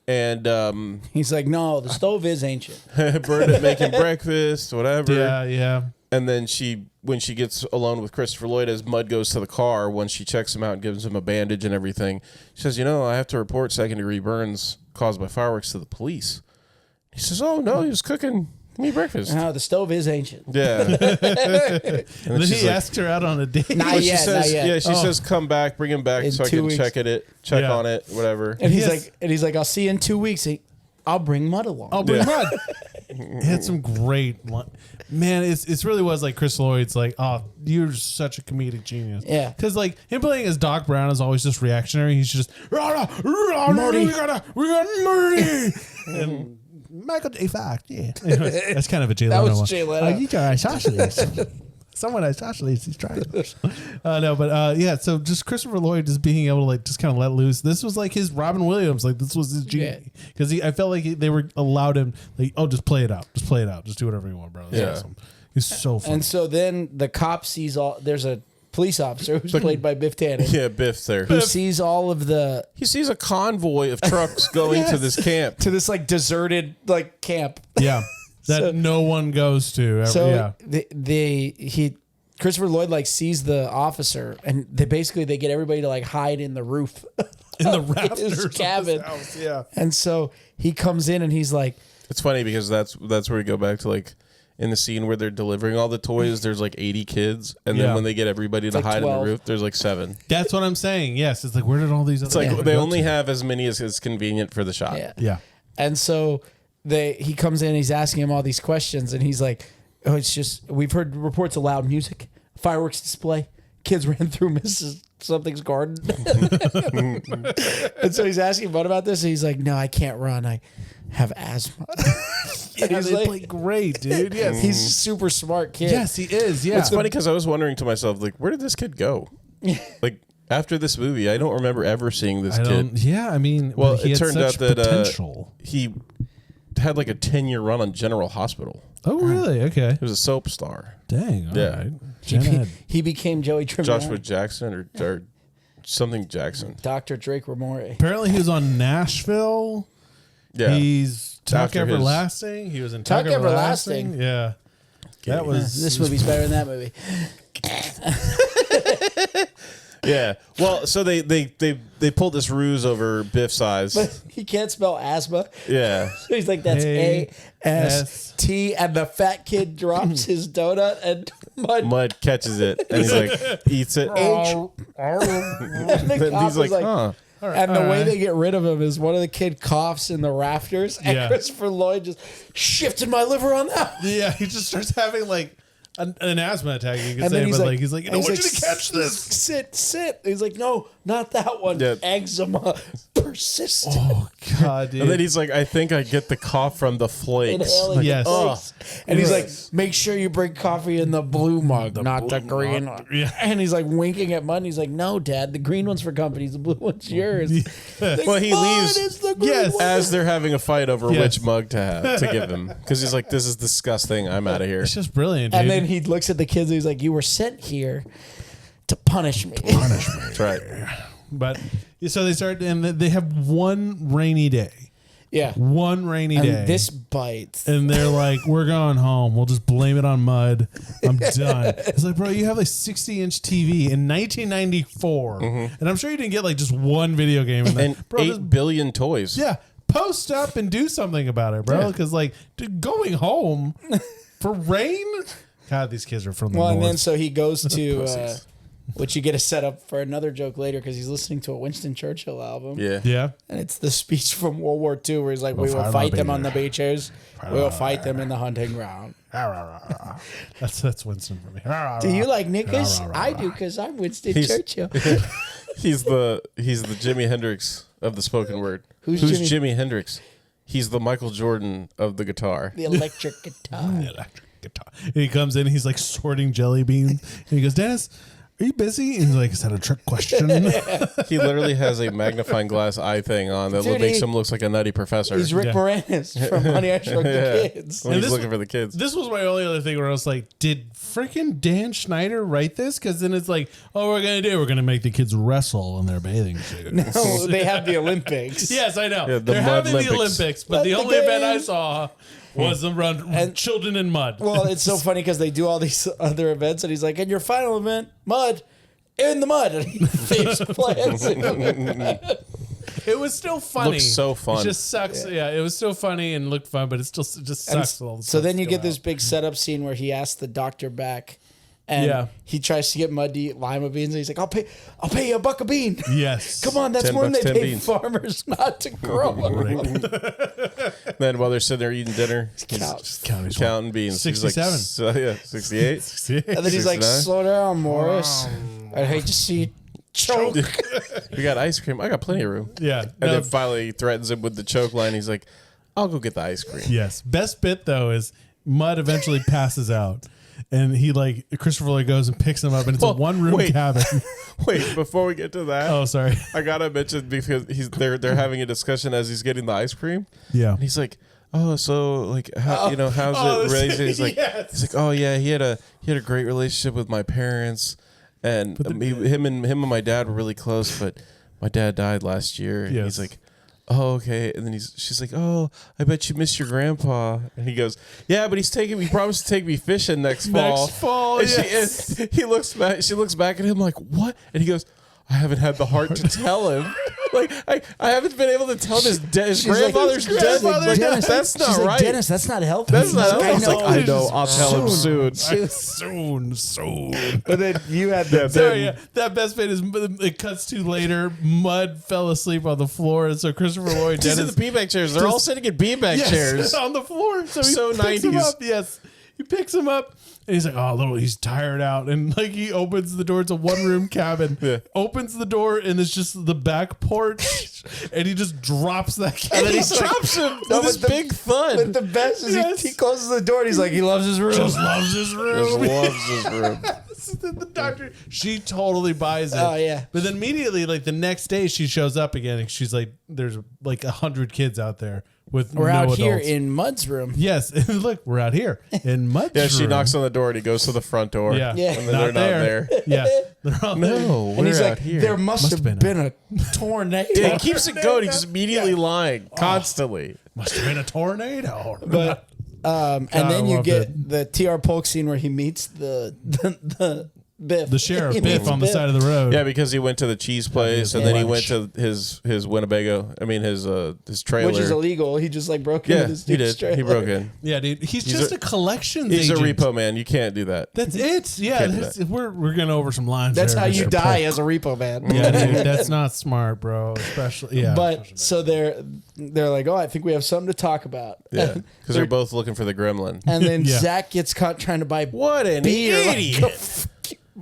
And He's like, no, the stove is ancient. burned it making breakfast, whatever. Yeah. And then when she gets alone with Christopher Lloyd, as Mud goes to the car, once she checks him out and gives him a bandage and everything, she says, I have to report second-degree burns caused by fireworks to the police. He says, oh, no, he was cooking me breakfast. No, the stove is ancient. Yeah. And And then she's he like- asked her out on a date. Not Well, she yet, says, not yet. yeah, she says, come back, bring him back In so I 2 can weeks. check Yeah. on it, whatever. And he's Yes. like, I'll see you in 2 weeks. I'll bring Mud along. I'll bring Yeah. Mud. He had some great, man. It really was like Chris Lloyd's like, oh, you're such a comedic genius. Yeah. because like him playing as Doc Brown is always just reactionary. He's just Marty. we got Marty and Michael J. Fox. Yeah, that's kind of a Jay That Leno was one. Jay Leno. You got isosceles. Someone isosceles. He's trying. No, but yeah. So just Christopher Lloyd just being able to like just kind of let loose. This was like his Robin Williams. Like this was his genius because I felt like they were allowed him like, oh, just play it out, just do whatever you want, bro. That's Yeah. awesome. He's so funny. And so then the cop sees there's a police officer who's played by Biff Tannen Yeah, Biff's there. who sees all of the He sees a convoy of trucks going to this camp. to this like deserted like camp. Yeah, that So- no one goes to. Ever. So yeah, Christopher Lloyd like sees the officer and they get everybody to like hide in the roof in the of rafters his of his cabin. house, yeah. And so he comes in and he's like, It's funny because that's where we go back to like in the scene where they're delivering all the toys. There's like 80 kids, and then Yeah. when they get everybody to like hide 12. on the roof, there's like 7. That's what I'm saying. Yes, it's like where did all these? It's like they only have as many as is convenient for the shot. yeah. And so he comes in, he's asking him all these questions, and he's like, oh, it's just, we've heard reports of loud music, fireworks display, kids ran through Mrs. Something's garden. And so he's asking Bud about this, and he's like, no, I can't run. I have asthma. Yeah, he's they like- play great, dude. Yes, He's a super smart kid. yes, he is. Yeah, It's funny because I was wondering to myself, like, where did this kid go? Like after this movie, I don't remember ever seeing this I kid. don't. Yeah, I mean, Well, he it had turned such out that potential. he had like a 10-year run on General Hospital. Oh, really? Okay. He was a soap star. Dang. All Yeah. right. He, Gen Ed. he became Joey Tribbiani. Joshua Jackson or something Jackson. Dr. Drake Ramore. Apparently, he was on Nashville. Yeah. He's Tuck After his- Everlasting. He was in Tuck, Tuck Everlasting. Everlasting. Yeah. That was This movie's better than that movie. Yeah. Well, so they pulled this ruse over Biff's eyes. But he can't spell asthma. Yeah. So he's like, that's A-S-T. And the fat kid drops his donut and Mud catches it and he's like eats it. H. And the Then cop he's like, is like, huh. and the way they get rid of him is one of the kid coughs in the rafters, and Yeah. Christopher Lloyd just shifted my liver on that. Yeah, he just starts having like an asthma attack. You could And say, then but like he's like, I and want he's you to catch this. Sit. He's like, no, not that one. Yeah. Eczema. persistent. Oh God, dude. And then he's like, I think I get the cough from the flakes. Inhaling Yes. flakes. And he's like, make sure you bring coffee in the blue mug, not the green one. Yeah. And he's like winking at Mud. And he's like, no, Dad, the green one's for companies, the blue one's yours. Like, Well, he Mud leaves is the green Yes. one. as they're having a fight over Yes. which mug to give him. Because he's like, this is disgusting. I'm out of here. It's just brilliant, dude. And then he looks at the kids and he's like, you were sent here to punish me. That's right. But so they start, and they have one rainy day. Yeah. One rainy And day. this bites. And they're like, we're going home. We'll just blame it on Mud. I'm done. It's like, bro, you have a 60-inch TV in 1994. And I'm sure you didn't get like just one video game. In that. And Bro, 8 just- billion toys. yeah, post up and do something about it, bro. Because like, dude, going home for rain? God, these kids are from the Well, north. and then so he goes to, which you get a setup for another joke later because he's listening to a Winston Churchill album. Yeah. yeah. And it's the speech from World War II where he's like, we will fight fight on them the on the beaches. We will fight them in the hunting ground. That's Winston for me. Do you like knickers? I do because I'm Winston He's- Churchill. He's the Jimi Hendrix of the spoken word. Who's Jimi Hendrix? He's the Michael Jordan of the guitar. The electric guitar. Electric guitar. And he comes in, he's like sorting jelly beans. And he goes, Dennis, are you busy? And he's like, is that a trick question? He literally has a magnifying glass eye thing on that Dude, makes he- him look like a nutty professor. He's Rick Yeah. Moranis from Honey, I Shrunk the Kids. when he's this- looking for the kids. This was my only other thing where I was like, did freaking Dan Schneider write this? Because then it's like, oh, we're going to make the kids wrestle in their bathing suits. Oh, they have the Olympics. Yes, I know. Yeah, the They're Mud having the Olympics. Olympics, but Let the the only event I games- saw was the run children in mud. Well, it's so funny because they do all these other events, and he's like, "And your final event, mud, in the mud," and he face plants. It was still funny. Looks so fun. It just sucks. Yeah, it was still funny and looked fun, but it just sucks. with all the So stuff then you that's get going this big setup scene where he asks the doctor back, and Yeah. he tries to get Mud to eat lima beans, and he's like, "I'll pay you $1 a bean." on. Yes. Come on, that's 10 more than bucks, they 10 pay beans. farmers not to grow. Then while they're sitting there eating dinner, he's Cows. counting beans. He's like, 67. yeah, 68. And then he's like, 69? "Slow down, Morris. I'd hate to see you choke." We got ice cream. I got plenty of room. Yeah. And No, then finally he threatens him with the choke line. He's like, I'll go get the ice cream. yes. Best bit though is Mud eventually passes out. And he like Christopher Lloyd goes and picks him up, and it's a Well, one-room wait. cabin. Wait, before we get to that, Oh, sorry. I gotta mention because they're having a discussion as he's getting the ice cream. Yeah. And he's like, "Oh, so like, how, how's Oh, it raised?" He's like, yes. "He's like, oh yeah, he had a great relationship with my parents, and him and my dad were really close, but my dad died last year." And Yes. he's like, "Oh, okay." And then she's like, "Oh, I bet you miss your grandpa." And he goes, "Yeah, but he promised to take me fishing next fall." Next fall, And yes. he looks back. She looks back at him like, "What?" And he goes, "I haven't had the heart to tell him. Like, I haven't been able to tell him his grandfather's like, dead. grandfather's Like, dead. that's not She's like, right. "Dennis, that's not healthy." That's not He's healthy." like, I know. I'll tell him soon. Soon. But then you had the Sorry, yeah, that best bit is it cuts to later. Mud fell asleep on the floor, and so Christopher Lloyd, These are Dennis, the beanbag chairs. They're all sitting in beanbag yes, chairs. on the floor. So he So picks him 90s. up. Yes, he picks him up, and he's like, "Oh, he's tired out." And like he opens the door. It's a one-room cabin. Yeah. Opens the door, and it's just the back porch, and he just drops that. And then he cabin. drops him No, with his but the- big thud. But the best is Yes. he closes the door and he's like, he loves his room. Just loves his Just room. loves his room. The doctor, she totally buys it. Oh, yeah. But then immediately, like the next day, she shows up again, and she's like, "There's like 100 kids out there with We're no out adults." here in Mud's room. Yes, and look, we're out here in mud. Yeah, she knocks on the door and he goes to the front door. Yeah, Yeah. And then they're not there. Yeah, they're all there. No, And he's we're like, out here. there must have been a tornado. Yeah, he keeps it going. He's immediately lying constantly. Must have been a tornado. But and God, then I you love get it. the T.R. Polk scene where he meets the Biff. The sheriff He Biff meets on the side of the road. Yeah, because he went to the cheese place and then he went lunch. to his Winnebago. I mean his trailer. which is illegal. He just like broke Yeah, into this he dude's did. He trailer. broke in. Yeah, dude. He's just a collections He's agent. a repo man. You can't do that. That's it. Yeah, Can't do that's, we're going over some lines. That's there, how you Mr. die Polk. as a repo man. Yeah, dude, that's not smart, bro. Especially, yeah. But so they're like, oh, I think we have something to talk about. Yeah, because they're both looking for the gremlin. And then Yeah. Zach gets caught trying to buy What an beer like idiot! a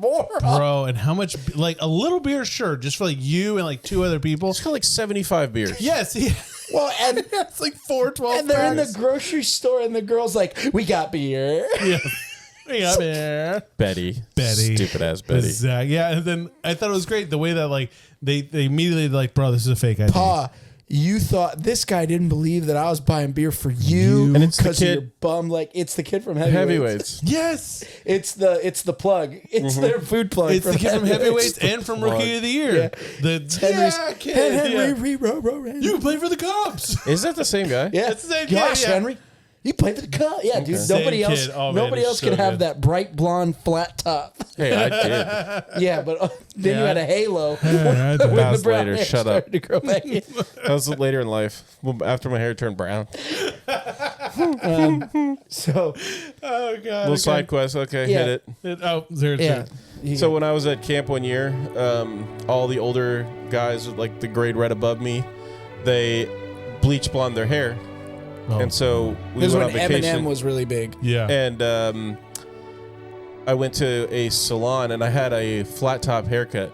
more. Bro, and how much, like a little beer, sure, just for like you and like 2 other people. It's got like 75 beers. Yes, yeah. Well, and It's like 412. and they're in the grocery store, and the girl's like, "We got beer." Yeah. Yeah, man. Betty. Betty. Stupid ass Betty. Exactly. Yeah, and then I thought it was great the way that like they immediately like, bro, this is a fake ID. Pa, you thought this guy didn't believe that I was buying beer for you, And it's the because of kid- your bum. Like, it's the kid from Heavyweights. Yes, It's the plug. It's their food plug. it's the kid from Heavyweights and from Rookie of the Year. The Henry's kid. Henry, Yeah. You can play for the Cubs. Is that the same guy? Yeah, It's the same kid, Gosh, yeah. Henry, you played for the Cubs. Yeah, dude. Same Nobody else. kid. Oh, man, nobody it's else so could have good. that bright blonde flat top. Hey, I did. Yeah, but then you Yeah. had a halo. That when was the brown later. hair Shut up. started to grow back in. That was later in life, after my hair turned brown. So Oh god. Little side quest. Okay, Yeah. hit Oh, there's yeah. it. So when I was at camp one year, all the older guys, like the grade right above me, they bleach blonde their hair, and so we This is went when on vacation. Eminem was really big. yeah. And I went to a salon and I had a flat top haircut,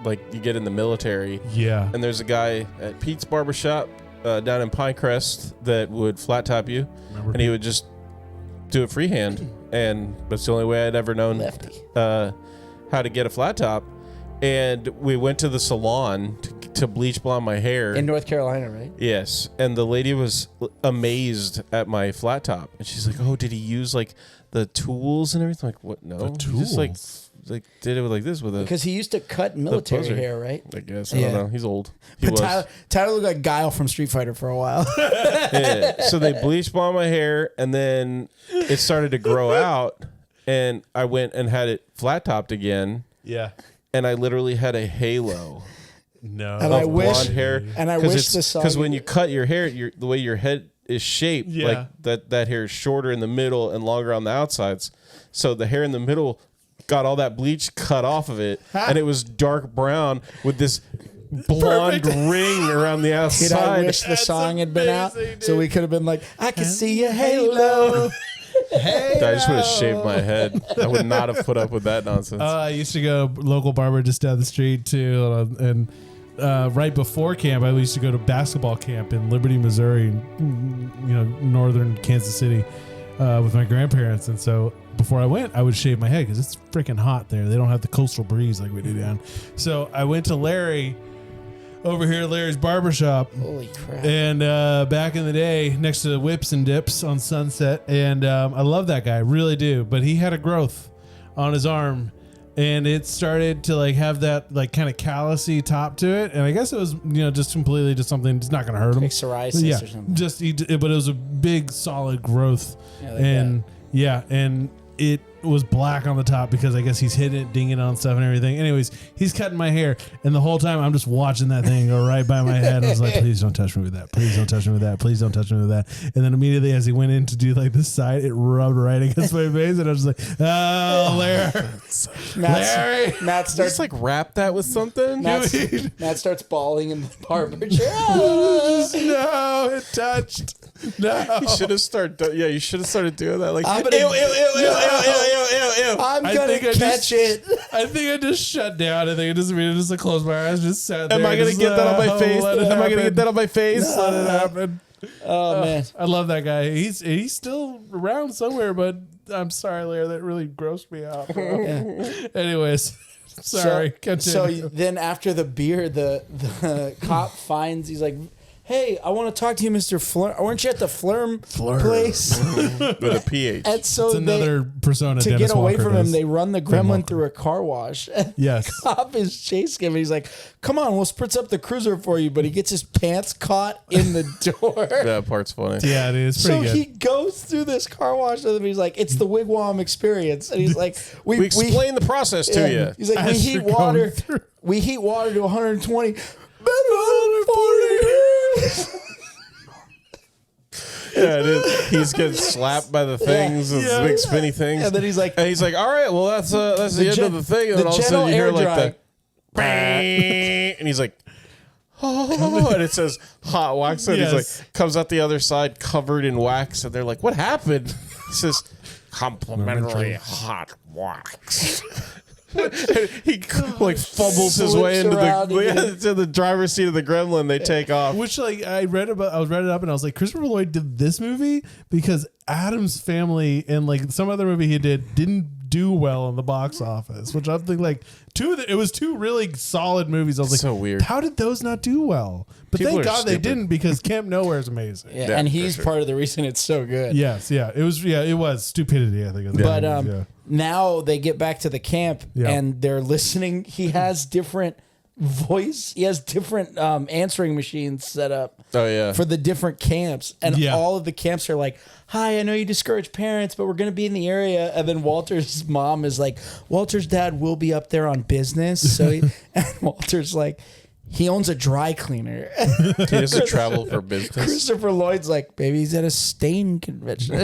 like you get in the military. Yeah. And there's a guy at Pete's Barbershop down in Pinecrest that would flat top you, Remember and he would just do it freehand. And that's the only way I'd ever known Lefty. how to get a flat top. And we went to the salon to bleach blonde my hair. In North Carolina, right? Yes, and the lady was amazed at my flat top, and she's like, "Oh, did he use like the tools and everything?" I'm like, what? No, The he just like tools? did it with like this with a. Because he used to cut military poser. hair, right? I guess I Yeah. don't know. He's old. He But was. Tyler looked like Guile from Street Fighter for a while. Yeah. So they bleached blonde my hair, and then it started to grow out, and I went and had it flat topped again, Yeah. and I literally had a halo. No. And I of wish- blonde hair. and I wish the song- because when you cut your hair, the way your head is shaped, Yeah. like that hair is shorter in the middle and longer on the outsides. So the hair in the middle got all that bleach cut off of it, and it was dark brown with this blonde ring around the Dude, I outside. wish the That's song had been out, amazing, so we could have been like, "I can see your halo." I just would have shaved my head. I would not have put up with that nonsense. I used to go to local barber just down the street too, and right before camp, I used to go to basketball camp in Liberty, Missouri, northern Kansas City, with my grandparents. And so before I went, I would shave my head because it's freaking hot there. They don't have the coastal breeze like we do down. So I went to Larry over here at Larry's barbershop. Holy crap! And back in the day, next to Whips and Dips on Sunset, and I love that guy, really do. But he had a growth on his arm, and it started to like have that like kind of callousy top to it. And I guess it was just completely just something. It's not going to hurt him. Like psoriasis Yeah, or something. but it was a big solid growth, Yeah, like and and it was black on the top because I guess he's hitting it, dinging on stuff and everything. Anyways, he's cutting my hair, and the whole time I'm just watching that thing go right by my head. I was like, please don't touch me with that. Please don't touch me with that. Please don't touch me with that. And then immediately as he went in to do like this side, it rubbed right against my face, and I was just like, oh, Larry. Matt Just starts like wrap that with something. Matt starts bawling in the barber chair. No, it touched. No. You should have started. Yeah, you should have started doing that. Like, I'm ew, gonna- ew, ew, ew, ew, ew, ew, ew. I'm I gonna think I catch just- it. I think I just shut down. I think I just immediately just closed my eyes, just sat there. Am I gonna just, get that on my oh, face? let it Am I gonna happen. get that on my face? Let it happen. Oh man. I love that guy. He's still around somewhere, but I'm sorry, Larry. That really grossed me out. Bro. Anyways, sorry. So Continue. then after the beer, the cop finds, he's like, "Hey, I want to talk to you, Mr. Flurm. Weren't you at the Flurm place?" With a PH. And so It's another persona. to Dennis get away Walker from him, does. they run the gremlin through a car wash. And Yes. the cop is chasing him. And he's like, "Come on, we'll spritz up the cruiser for you." But he gets his pants caught in the door. That part's funny. Yeah, it is So pretty good. he goes through this car wash with him. He's like, "It's the wigwam experience." And he's like, We explain the process to yeah. you. He's like, "We As heat you're going water. through. We heat water to 120. Been 140 Yeah, it is. He's getting slapped by the things, the Yeah. big spinny things. And then he's like, all right, well that's the end of the thing. And then all of a sudden you hear like the, and he's like, oh, and it says hot wax, and he's Yes. like comes out the other side covered in wax, and they're like, what happened? He says, complimentary hot wax. He like fumbles his way into to the driver's seat of the Gremlin. They take off. Which like I read it up and I was like, Christopher Lloyd did this movie because Adam's Family and like some other movie he didn't do well in the box office. Which I'm thinking like it was two really solid movies. I was like, so weird. How did those not do well? But People thank are God they stupid. didn't because Camp Nowhere is amazing. Yeah, Yeah, and for he's sure. part of the reason it's so good. Yes, yeah, it was stupidity. I think, of the But movies, yeah. now they get back to the camp Yeah. and they're listening. He has different answering machines set up Oh yeah. for the different camps, and Yeah. all of the camps are like, "Hi, I know you discourage parents, but we're going to be in the area." And then Walter's mom is like, "Walter's dad will be up there on business." So and Walter's like, he owns a dry cleaner. He doesn't travel for business. Christopher Lloyd's like, "Maybe he's at a stain convention."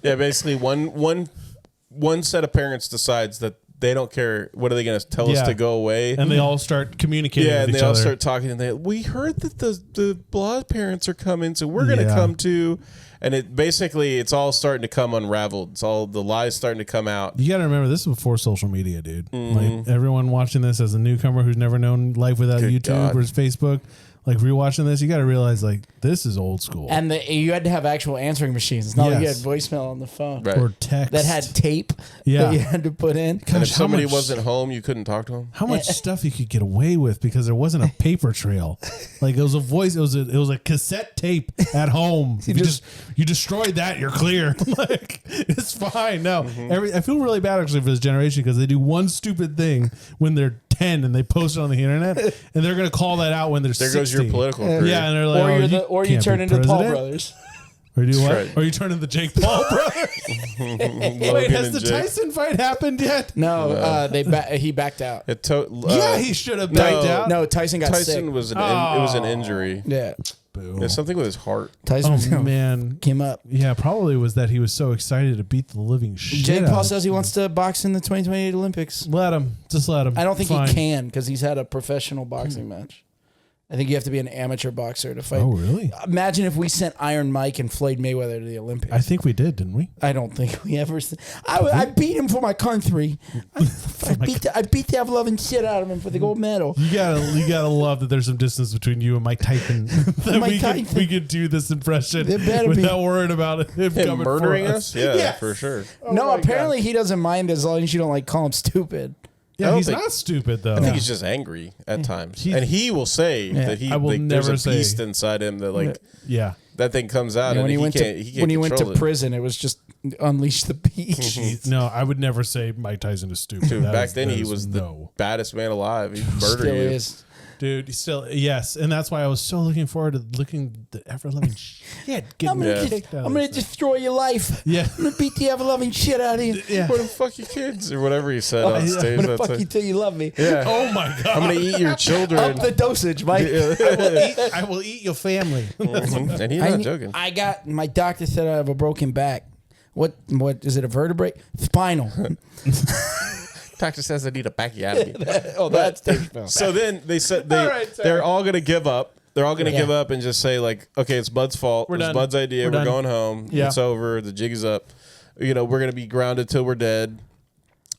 Yeah, basically one set of parents decides that they don't care. What are they going to tell us Yeah. to go away? And they all start communicating yeah, with and each they all other. start talking, and we heard that the blah parents are coming, so we're going to Yeah. come too. And it's all starting to come unraveled. It's all the lies starting to come out. You got to remember, this is before social media, dude. Mm-hmm. Like everyone watching this as a newcomer who's never known life without Good YouTube God. or Facebook, like rewatching this, you got to realize like this is old school And you had to have actual answering machines. It's not like you had Yes. voicemail on the phone Right. or text that had tape Yeah. that you had to put in. And if Gosh, how somebody much- wasn't home, you couldn't talk to them. how much stuff you could get away with because there wasn't a paper trail. Like it was a voice, it was a cassette tape at home. You destroyed that, you're clear. Like it's fine. No, Mm-hmm. I feel really bad actually for this generation because they do one stupid thing when they're 10 and they post it on the internet, and they're gonna call that out when they're There 60. goes your political career. Yeah, and they're like, Or you can't turn be into the Paul president. brothers. Or you do what? right. Or you turn into the Jake Paul brothers. Wait, Logan has and the Jake. Tyson fight happened yet? No, he backed out. Yeah, he should have backed out. No, Tyson got sick. Tyson was it was an injury. Yeah, Boo. There's something with his heart. Tyson Oh man, came up. yeah, probably was that he was so excited to beat the living shit. Jake out Paul of says he wants to box in the 2028 Olympics. Let him, just let him. I don't think Fine. he can because he's had a professional boxing match. I think you have to be an amateur boxer to fight. Oh really? Imagine if we sent Iron Mike and Floyd Mayweather to the Olympics. I think we did, didn't we? I don't think we ever. I beat him for my country. I beat the ever-loving shit out of him for the gold medal. You gotta love that there's some distance between you and Mike Tyson. That Mike Tyson. we could do this impression There better be. without worrying about him Him coming murdering for us? Yeah, Yes. for sure. No, my apparently he doesn't mind as long as you don't like call him stupid. Yeah, don't he's think- not stupid though. I think he's just angry at times, He- and he will say that I will there's never a say- beast inside him that like yeah. that thing comes out, And and when he went to he can't control it. prison, it was just unleash the beast. No, I would never say Mike Tyson is stupid. Dude, That back is- then that he is was no. the baddest man alive. He'd murder Still you. is. Dude, he's still yes, and that's why I was so looking forward to looking the ever loving shit. I'm gonna, Yeah. I'm gonna destroy your life. Yeah. I'm gonna beat the ever-loving shit out of you. Yeah. What the fuck your kids or whatever he said on I'm stage. gonna That's fuck like- you till you love me. yeah. Oh my god! I'm gonna eat your children. Up the dosage, Mike. I will eat your family. And he's not joking. I got my doctor said I have a broken back. What is it? A vertebrae? Spinal. Doctor says I need a bacchiotomy. Oh, that's Dave Chappelle. So then they said All right, sorry. they're all gonna give up. They're all gonna Yeah. give up and just say like, okay, it's Bud's fault. We're It's done. Bud's idea. We're We're done. going home. Yeah. It's over. The jig is up. You know, we're gonna be grounded till we're dead.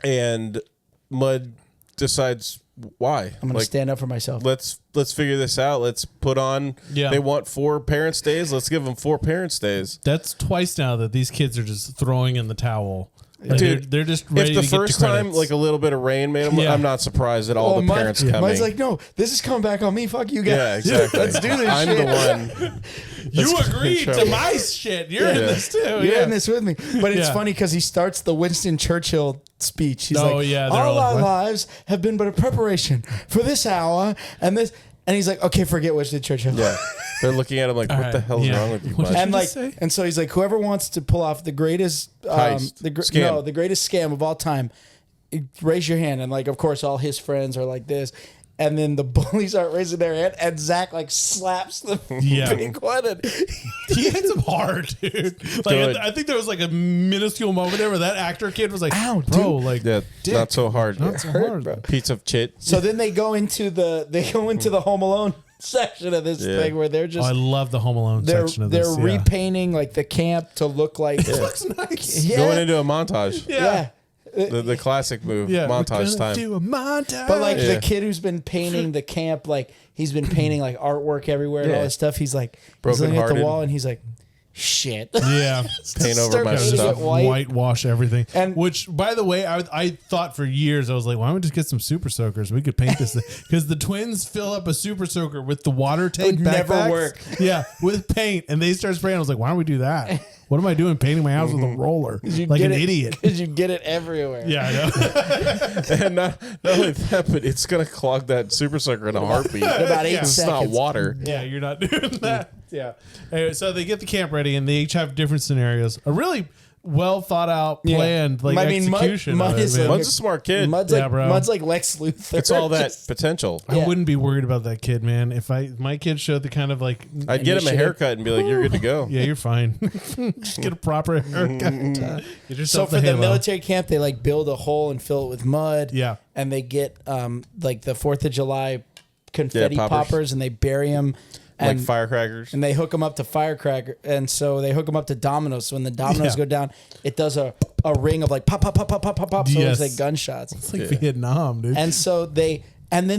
And Mud decides why. I'm gonna stand up for myself. Let's figure this out. Let's put on. Yeah. They want 4 parents' days. Let's give them 4 parents' days. That's twice now that these kids are just throwing in the towel. Like, Dude, they're just ready If the to get first to time credits. like a little bit of rain made them, Yeah. I'm not surprised at all the Mud- parents coming. Mud's like, no, this is coming back on me. Fuck you guys. yeah, exactly. Let's do this I'm shit. the one. you Let's agreed get in to trouble. my shit. You're in Yeah. this too. You're yeah. in this with me. But it's Yeah. funny because he starts the Winston Churchill speech. He's Oh, like, yeah, they're all all our like, what? lives have been but a preparation for this hour and this. And he's like, okay, forget Winston Churchill. Yeah, they're looking at him like, what the right, hell's yeah. wrong with you, What bud? did And you like, just say? and so he's like, whoever wants to pull off the greatest, Heist. Scam. the greatest scam of all time, raise your hand. And like, of course, all his friends are like this. And then the bullies aren't raising their hand, and Zach like slaps the Yeah. big one. And He hits him hard, dude. Like Good. I think there was like a minuscule moment there where that actor kid was like, Ow, bro, dude. like Yeah, dick. not so hard. Not so hard. bro. Pizza of chit. so then they go into the Home Alone section of this Yeah. thing where they're Oh, just I love the Home Alone section of they're this. Yeah. repainting like the camp to look like Looks nice. yeah, Going into a montage. yeah. The classic move, Yeah, montage we're gonna time. do a montage. But like Yeah. the kid who's been painting the camp, like he's been painting like artwork everywhere and all Yeah. this stuff. He's like, he's looking at the Brokenhearted. wall and he's like, shit. yeah. Paint over Start my painting stuff. it white. Whitewash everything. And- which, by the way, I thought for years, I was like, why don't we just get some super soakers? We could paint this because the twins fill up a super soaker with the water tank. would never backpacks. work. Yeah, with paint, and they start spraying. I was like, why don't we do that? What am I doing painting my house with a roller like an idiot? Because you get it everywhere. Yeah, I know. And not only that, but it's gonna clog that super sucker in a heartbeat. In about 8 It's seconds. not water. Yeah, you're not doing that. Yeah. Anyway, so they get the camp ready, and they each have different scenarios. A really well thought out, Yeah. planned like I mean, Mud- execution. Mud of it, is man. a- Mud's a smart kid. Mud's Yeah, like bro. Mud's like Lex Luthor. It's all that Just- potential. I Yeah. wouldn't be worried about that kid, man. If my kid showed the kind of like, I'd get him a initiative. haircut and be like, "You're good to go." yeah, you're fine. Just get a proper haircut. Get So yourself for the halo. military camp, they like build a hole and fill it with mud. Yeah. And they get like the 4th of July confetti Yeah, poppers. poppers and they bury them. Like And, firecrackers. and they hook them up to firecracker, and so they hook them up to dominoes. So when the dominoes Yeah. go down, it does a ring of like pop, pop, pop, pop, pop, pop, pop. So Yes. it's like gunshots. It's like Vietnam, dude. And so then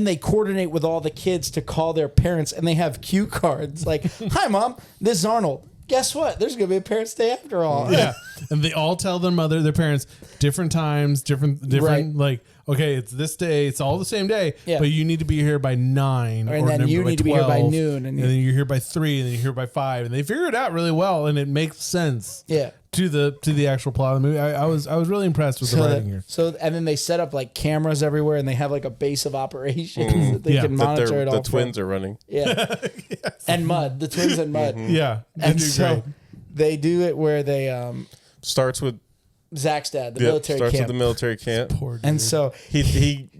they coordinate with all the kids to call their parents, and they have cue cards like, "Hi, Mom, this is Arnold. Guess what? There's gonna be a Parents' Day after all." Yeah, and they all tell their parents, different times, different, Right. like, okay, it's this day, it's all the same day, Yeah. but you need to be here by 9, And then you by need to be here by 12, noon, and and then you're here by 3, and then you're here by 5, and they figure it out really well, and it makes sense. Yeah. To the actual plot of the movie, I was really impressed with the writing here. And then they set up like cameras everywhere, and they have like a base of operations that they Yeah. can That monitor it all. the twins are running. Yeah. And Mud, the twins and Mud. Yeah, they And do so great. they do it where they Starts with Zach's dad, the yep, military starts camp. with the military camp. Poor dude. And so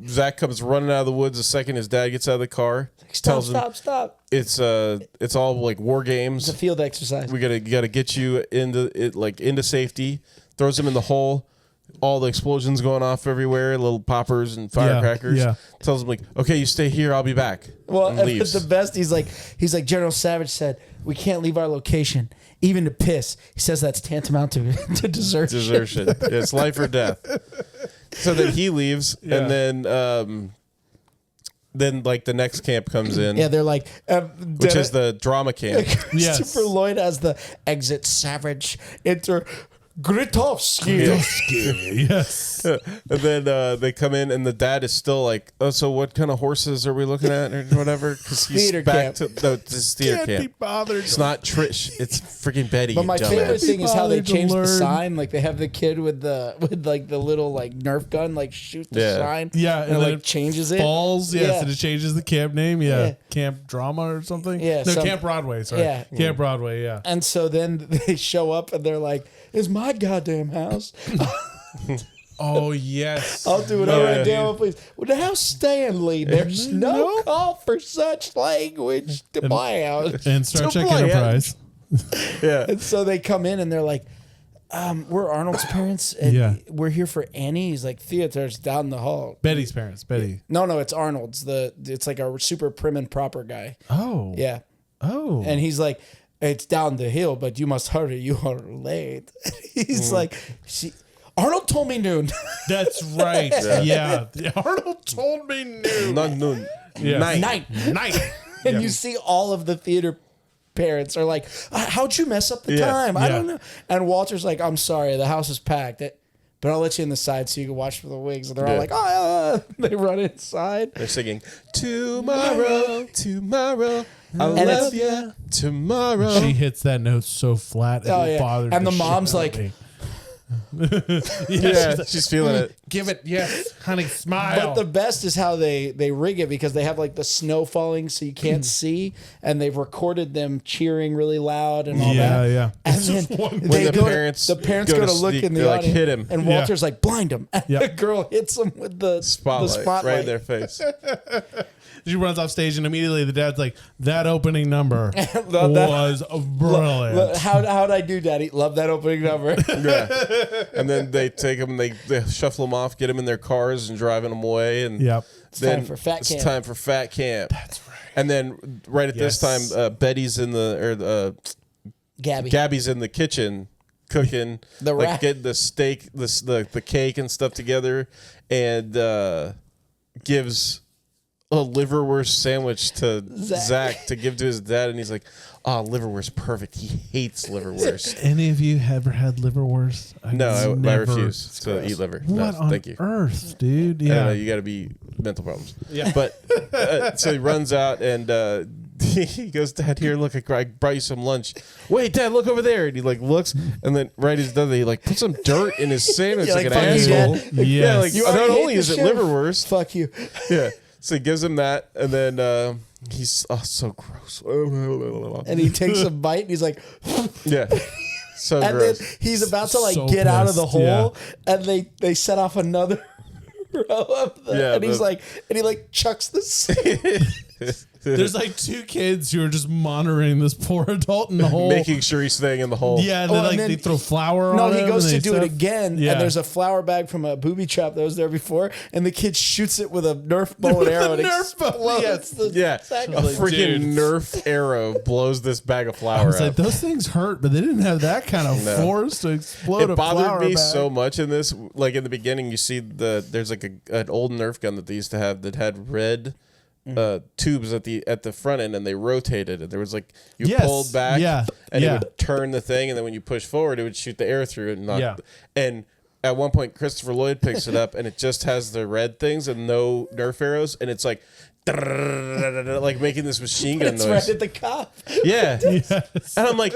Zach comes running out of the woods the second his dad gets out of the car. Tells him stop. it's all like war games. It's a field exercise. We gotta get you into safety. Throws him in the hole. All the explosions going off everywhere, little poppers and firecrackers. yeah. Tells him like, okay, you stay here, I'll be back. Well, and and leaves. the best, he's like General Savage said, we can't leave our location, even to piss. He says that's tantamount to desertion. Desertion. It's life or death. So then he leaves, Yeah. and then like the next camp comes in, Yeah, they're like, which is the drama camp. Yes. Christopher Lloyd has the exit Savage, enter Gritovsky. Yes. And then they come in, and the dad is still like, "Oh, so what kind of horses are we looking at, or whatever?" Because he's Theater back camp. to this is theater Can't be camp. bothered. It's not Trish. It's freaking Betty. But you my dumbass. favorite thing is how they Bothered to changed the learn. sign. Like they have the kid with like the little like Nerf gun, like shoot the Yeah. sign. Yeah, and, and it, then like changes it. Falls, yes, Yeah. and it changes the camp name. Yeah, Yeah. Camp Drama or something. Yeah, no, some- Camp Broadway. Sorry, Yeah. Camp Broadway. Yeah, And so then they show up and they're like, "It's my goddamn house. oh yes, I'll do whatever Yeah. I damn please." Well, now Stanley, there's no call for such language to my house. and Star To Trek play it. Enterprise. Yeah. And so they come in and they're like, "We're Arnold's parents, and Yeah. we're here for Annie." He's like, "Theater's down the hall." Betty's parents. Betty. No, it's Arnold's. It's like a super prim and proper guy. Oh, Yeah. Oh, And he's like, "It's down the hill, but you must hurry. You are late." He's like, Arnold told me noon. that's right. Yeah. Arnold told me noon. Not noon. Yeah. Night. Night. And Yeah. you see all of the theater parents are like, "How'd you mess up the Yeah. time? I Yeah. don't know." And Walter's like, "I'm sorry, the house is packed. But I'll let you in the side so you can watch for the wings." And they're all Yeah. like, "Oh," they run inside. They're singing tomorrow, tomorrow. I And love it's- you tomorrow. She hits that note so flat. Oh, It yeah. bothered And the shit mom's out of like- me. yeah, she's feeling it. Give it, yes, honey, smile. But the best is how they rig it, because they have like the snow falling so you can't see, and they've recorded them cheering really loud and all Yeah, that. yeah. And It's then just one- they the go parents the parents go go to to look sneak, in the they're like, audience, "Hit him." and Yeah. Walter's like, "Blind him." And Yeah. the girl hits him with the Spotlight, right in their face. She runs off stage, and immediately the dad's like, "That opening number That- was brilliant." How'd I do, Daddy? Love that opening number. Yeah. And then they take them, they shuffle them off, get them in their cars, and driving them away. And Yep. then time for fat it's camp. time for fat camp. That's right. And then right at this Yes. time, Betty's in the Gabby. Gabby's in the kitchen cooking, The like rat. getting the steak, the cake and stuff together, and gives a liverwurst sandwich to Zach to give to his dad, and he's like, "Oh, liverwurst, perfect." He hates liverwurst. Any of you ever had liverwurst? No, I never- refuse to eat liver. What No, on thank you. earth, dude? I don't know, Yeah. you got to be mental problems. Yeah. But so he runs out and he goes, "Dad, here, look, I brought you some lunch." "Wait, Dad, look over there." And he like looks, and then right as he's done, he like puts some dirt in his sandwich Yeah, like, like, an fuck you, asshole. Dad. Yeah, Yes. like You not already only ate is the it shit. liverwurst, Fuck you. yeah. So he gives him that, and then he's so gross. And he takes a bite and he's like, Yeah, so and gross. then he's about to like So get out of the pissed, hole, and they set off another row of the, Yeah, and he's the- like, and he like chucks this. There's like two kids who are just monitoring this poor adult in the hole. Making sure he's staying in the hole. Yeah, and Oh, then and like then- they throw flour No, on he him goes and to they do it stuff- again, Yeah. and there's a flour bag from a booby trap that was there before, and the kid shoots it with a Nerf bow and arrow and Nerf bow, explodes. yes. the Yeah, sack. a Like, freaking dude. Nerf arrow blows this bag of I flour was like, up. those things hurt, but they didn't have that kind of No. force to explode a It bothered flour me bag. so much in this. Like in the beginning, you see there's like an old Nerf gun that they used to have that had red tubes at the front end, and they rotated, and there was like you Yes, pulled back, yeah, and yeah. it would turn the thing, and then when you push forward, it would shoot the air through it. And Yeah. and at one point, Christopher Lloyd picks it up, and it just has the red things and no Nerf arrows, and it's like. Like making this machine gun It's noise. right at the cop. Yeah. And I'm like,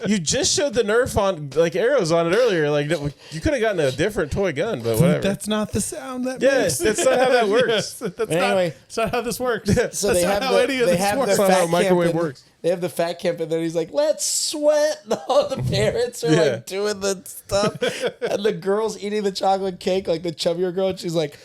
you just showed the Nerf on like arrows on it earlier. Like you could have gotten a different toy gun, but whatever. That's not the sound that Yes, makes. that's not how that works. Yes, that's Anyway. that's not how this works. So That's they not have how the any of they this have works. the That's not how fat microwave camp. works. They have the fat camp, and then he's like, "Let's sweat." And all the parents are Yeah. like doing the stuff, and the girl's eating the chocolate cake, like the chubbier girl. And she's like,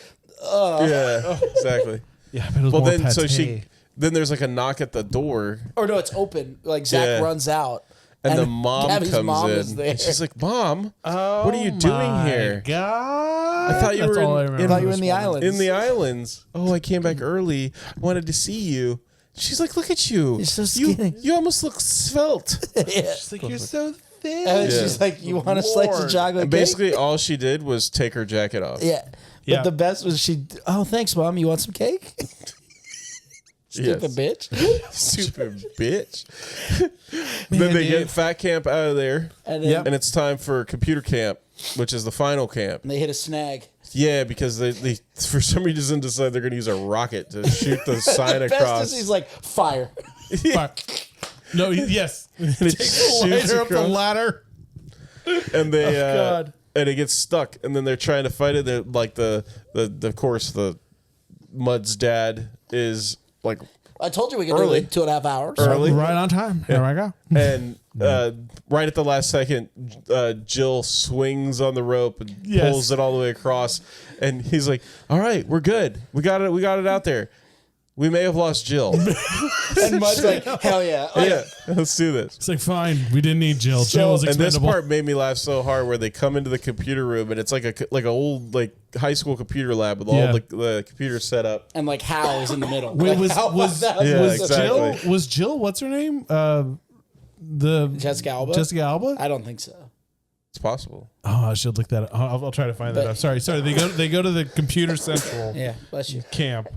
Yeah, exactly. Yeah, but it was Well, more then pate. then there's like a knock at the door, "Oh no, it's open." Like Zach Yeah. runs out, and the mom Gabby's comes mom in. is there. And she's like, "Mom, what are you doing My here?" God, I thought you That's were all I in- remember I thought you were this in the morning. islands. In the islands. "Oh, I came back early. Wanted to see you." She's like, "Look at you. You're so You, skinny." you almost look svelte." Yeah. It's like you're so thin. And then Yeah. she's like, "You want a slice of Lord. chocolate And cake?" basically, all she did was take her jacket off. Yeah. Yeah. But the best was she. "Oh, thanks, Mom. You want some cake?" Stupid bitch. Stupid bitch. Then they get fat camp out of there, And then and it's time for computer camp, which is the final camp. they hit a snag. Yeah, because they for some reason decide they're going to use a rocket to shoot the sign The best across. is he's like, "Fire." Fuck. No, yes. And it Take the shoots lighter up the across. ladder. And they God. and it gets stuck, and then they're trying to fight it. They're like the of course the Mud's dad is like I told you we could do Early. it in 2.5 hours. early. Right on time. Here I go. And right at the last second, Jill swings on the rope and Yes. pulls it all the way across. And he's like, "All right, we're good. We got it. We got it out there. We may have lost Jill. And Mud's like, "Hell yeah." Oh, Yeah, let's do this." It's like, fine. We didn't need Jill. Jill was And this expendable. part made me laugh so hard, where they come into the computer room and it's like a old like high school computer lab with all Yeah. the computers set up. And like Hal is in the middle. Wait, Like, was Hal Jill? exactly. Was Jill? What's her name? The Jessica Alba? Jessica Alba. I don't think so. It's possible. Oh, I should look that up. I'll try to find that But- up. Sorry. They go to the computer central Yeah, bless you. camp.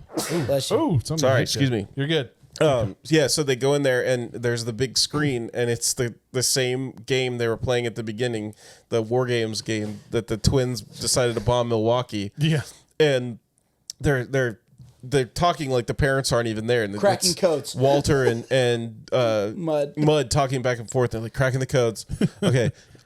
Bless you. Oh, something Sorry, hit you. excuse me. You're good. Yeah, so they go in there and there's the big screen and it's the same game they were playing at the beginning, the War Games game that the Twins decided to bomb Milwaukee. Yeah. And they're talking like the parents aren't even there, and Cracking it's codes. Walter and Mud talking back and forth. They're like cracking the codes.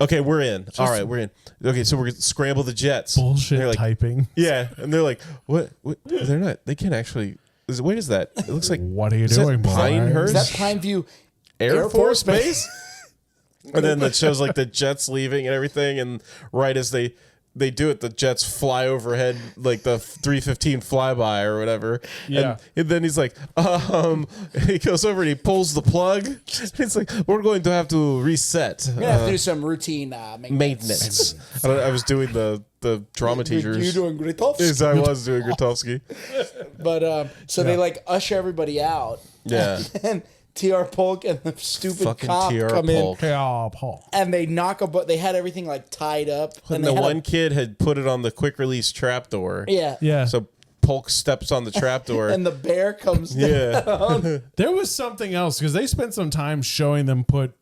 Okay, we're in. All right, we're in. Okay, so we're gonna scramble the jets. Bullshit They're like, typing. yeah, and they're like, what? They're not. They can't actually. What is that? It looks like. What are you Is that doing, boy? Pinehurst? Is that Pineview Air Air Force Force Base? And then it shows like the jets leaving and everything, and right as they do it, the jets fly overhead like the 315 flyby or whatever. Yeah. And then he's like, he goes over and he pulls the plug. It's like, we're going to have to reset We're gonna have to do some routine maintenance. I was doing the drama teachers. You're doing great. Yes, I was doing Grotowski. But so they like usher everybody out. Yeah. And T.R. Polk and the stupid Fucking cop T.R. come Polk. in, Oh, Paul. and they knock they had everything like tied up, And they the had one kid had put it on the quick release trapdoor. Yeah. So Polk steps on the trapdoor. and the bear comes down. Yeah. There was something else because they spent some time showing them put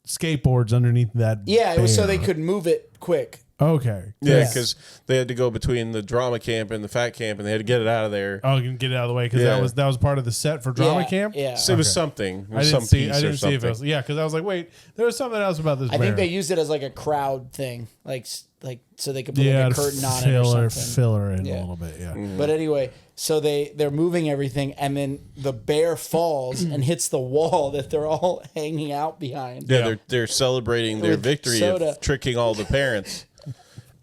skateboards underneath that. Yeah, it was so bear. they could move it quick. Okay. Yeah, Yes. because they had to go between the drama camp and the fat camp, and they had to get it out of there. Oh, you can get it out of the way because Yeah. that was part of the set for drama Yeah, camp. yeah. So it was something. It I was didn't some see. piece I or didn't see if it something. was. Because I was like, wait, there was something else about this. I bear. think they used it as like a crowd thing, like so they could put like a curtain on it or something. Filler in Yeah. a little bit. Yeah. But anyway, so they're moving everything, and then the bear falls and hits the wall that they're all hanging out behind. Yeah, they're celebrating their With victory soda. of tricking all the parents.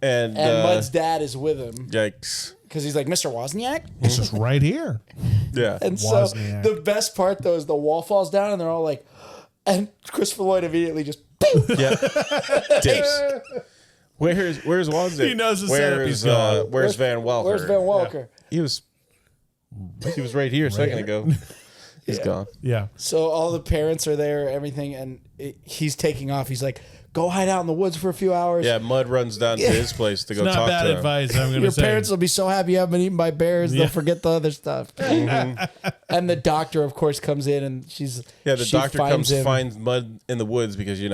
And Mud's dad is with him yikes. because he's like, Mr. Wozniak. It's just right here. Yeah. And so Wozniak. the best part though is the wall falls down, and they're all like, and Christopher Lloyd immediately just. Pew! Yeah. Dips. Where's Wozniak? He knows the setup, he's gone. Where's Van Welker? Where's Van Welker? He was right here a second ago. He's gone. Yeah. So all the parents are there, everything, and he's taking off. He's like, "Go hide out in the woods for a few hours." Yeah, Mud runs down to his place to go Not talk bad to him. advice. I'm gonna Your say. parents will be so happy you haven't been eaten by bears, they'll forget the other stuff. And the doctor, of course, comes in, and she Doctor comes him. finds Mud in the woods because she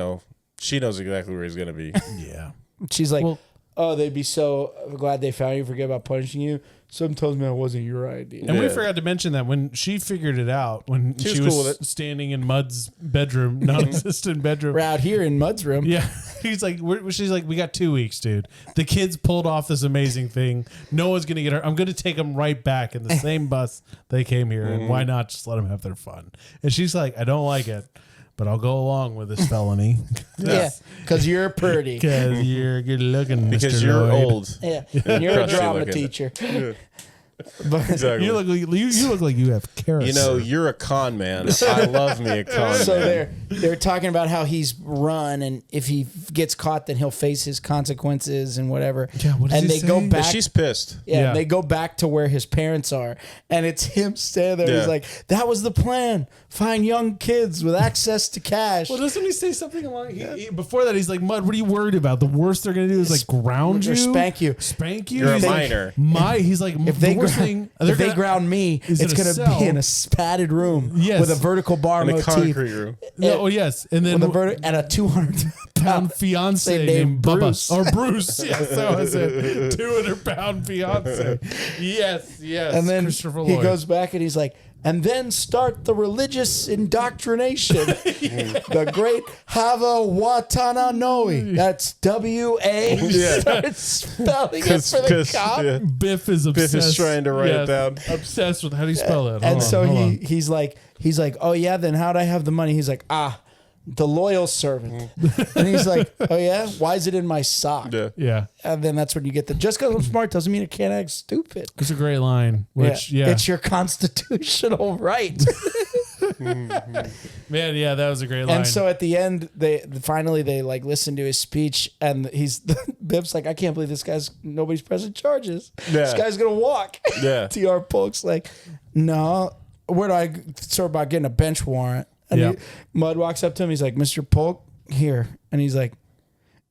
knows exactly where he's gonna be. Yeah. She's like, Well- "Oh, they'd be so glad they found you. Forget about punishing you. Something tells me it wasn't your idea." And we Yeah. forgot to mention that when she figured it out, when She she was was cool with it. standing in Mud's bedroom, non-existent bedroom. We're out here in Mud's room. Yeah, she's like, we got 2 weeks, dude. The kids pulled off this amazing thing. No one's gonna get hurt. I'm gonna take them right back in the same bus they came here, and why not just let them have their fun? And she's like, I don't like it, but I'll go along with this felony Yeah, because you're pretty. because you're good looking. Because Mr. you're Lloyd. old. Yeah, and you're a Crusty drama looking. teacher. But Exactly. You look like you have carrots. You're a con man. I love me a con so man. they're talking about how he's run, and if he gets caught, then he'll face his consequences and whatever. Yeah, what does and he they go say? back. She's pissed. Yeah, Yeah. they go back to where his parents are, and it's him standing there. Yeah. He's like, "That was the plan: find young kids with access to cash." Well, doesn't he say something along? Before that, he's like, "Mud, what are you worried about? The worst they're gonna do is like ground or you, spank you. spank you." You're a He's like, minor. He's like, If they the worst ground, thing, if they ground me, is it's in a going to cell. be in a padded room Yes. with a vertical bar In a motif concrete room. No, oh yes, and then with a and a 200-pound fiance named named Bruce. Bubba or Bruce. Yes, so I said 200-pound fiance. Yes, And then Christopher he Lloyd. goes back and he's like, and then start the religious indoctrination. The great Hava Watana Noi. That's W-A. Yeah. Starts spelling it for the cop. yeah. Biff is obsessed. Biff is trying to write it down. Obsessed with how do you spell it? And so he's like, oh yeah, then how'd I have the money? He's like, the loyal servant. And he's like, oh yeah, why is it in my sock? Yeah. And then that's when you get the just because I'm smart doesn't mean I can't act stupid. It's a great line. Which It's your constitutional right. man, yeah, that was a great line. And so at the end, they finally like listen to his speech, and he's Biff's like, I can't believe nobody's pressing charges. This guy's gonna walk. Yeah. T.R. Polk's like, no, where do I sort about getting a bench warrant? And Yeah. Mud walks up to him. He's like, Mr. Polk, here, and he's like,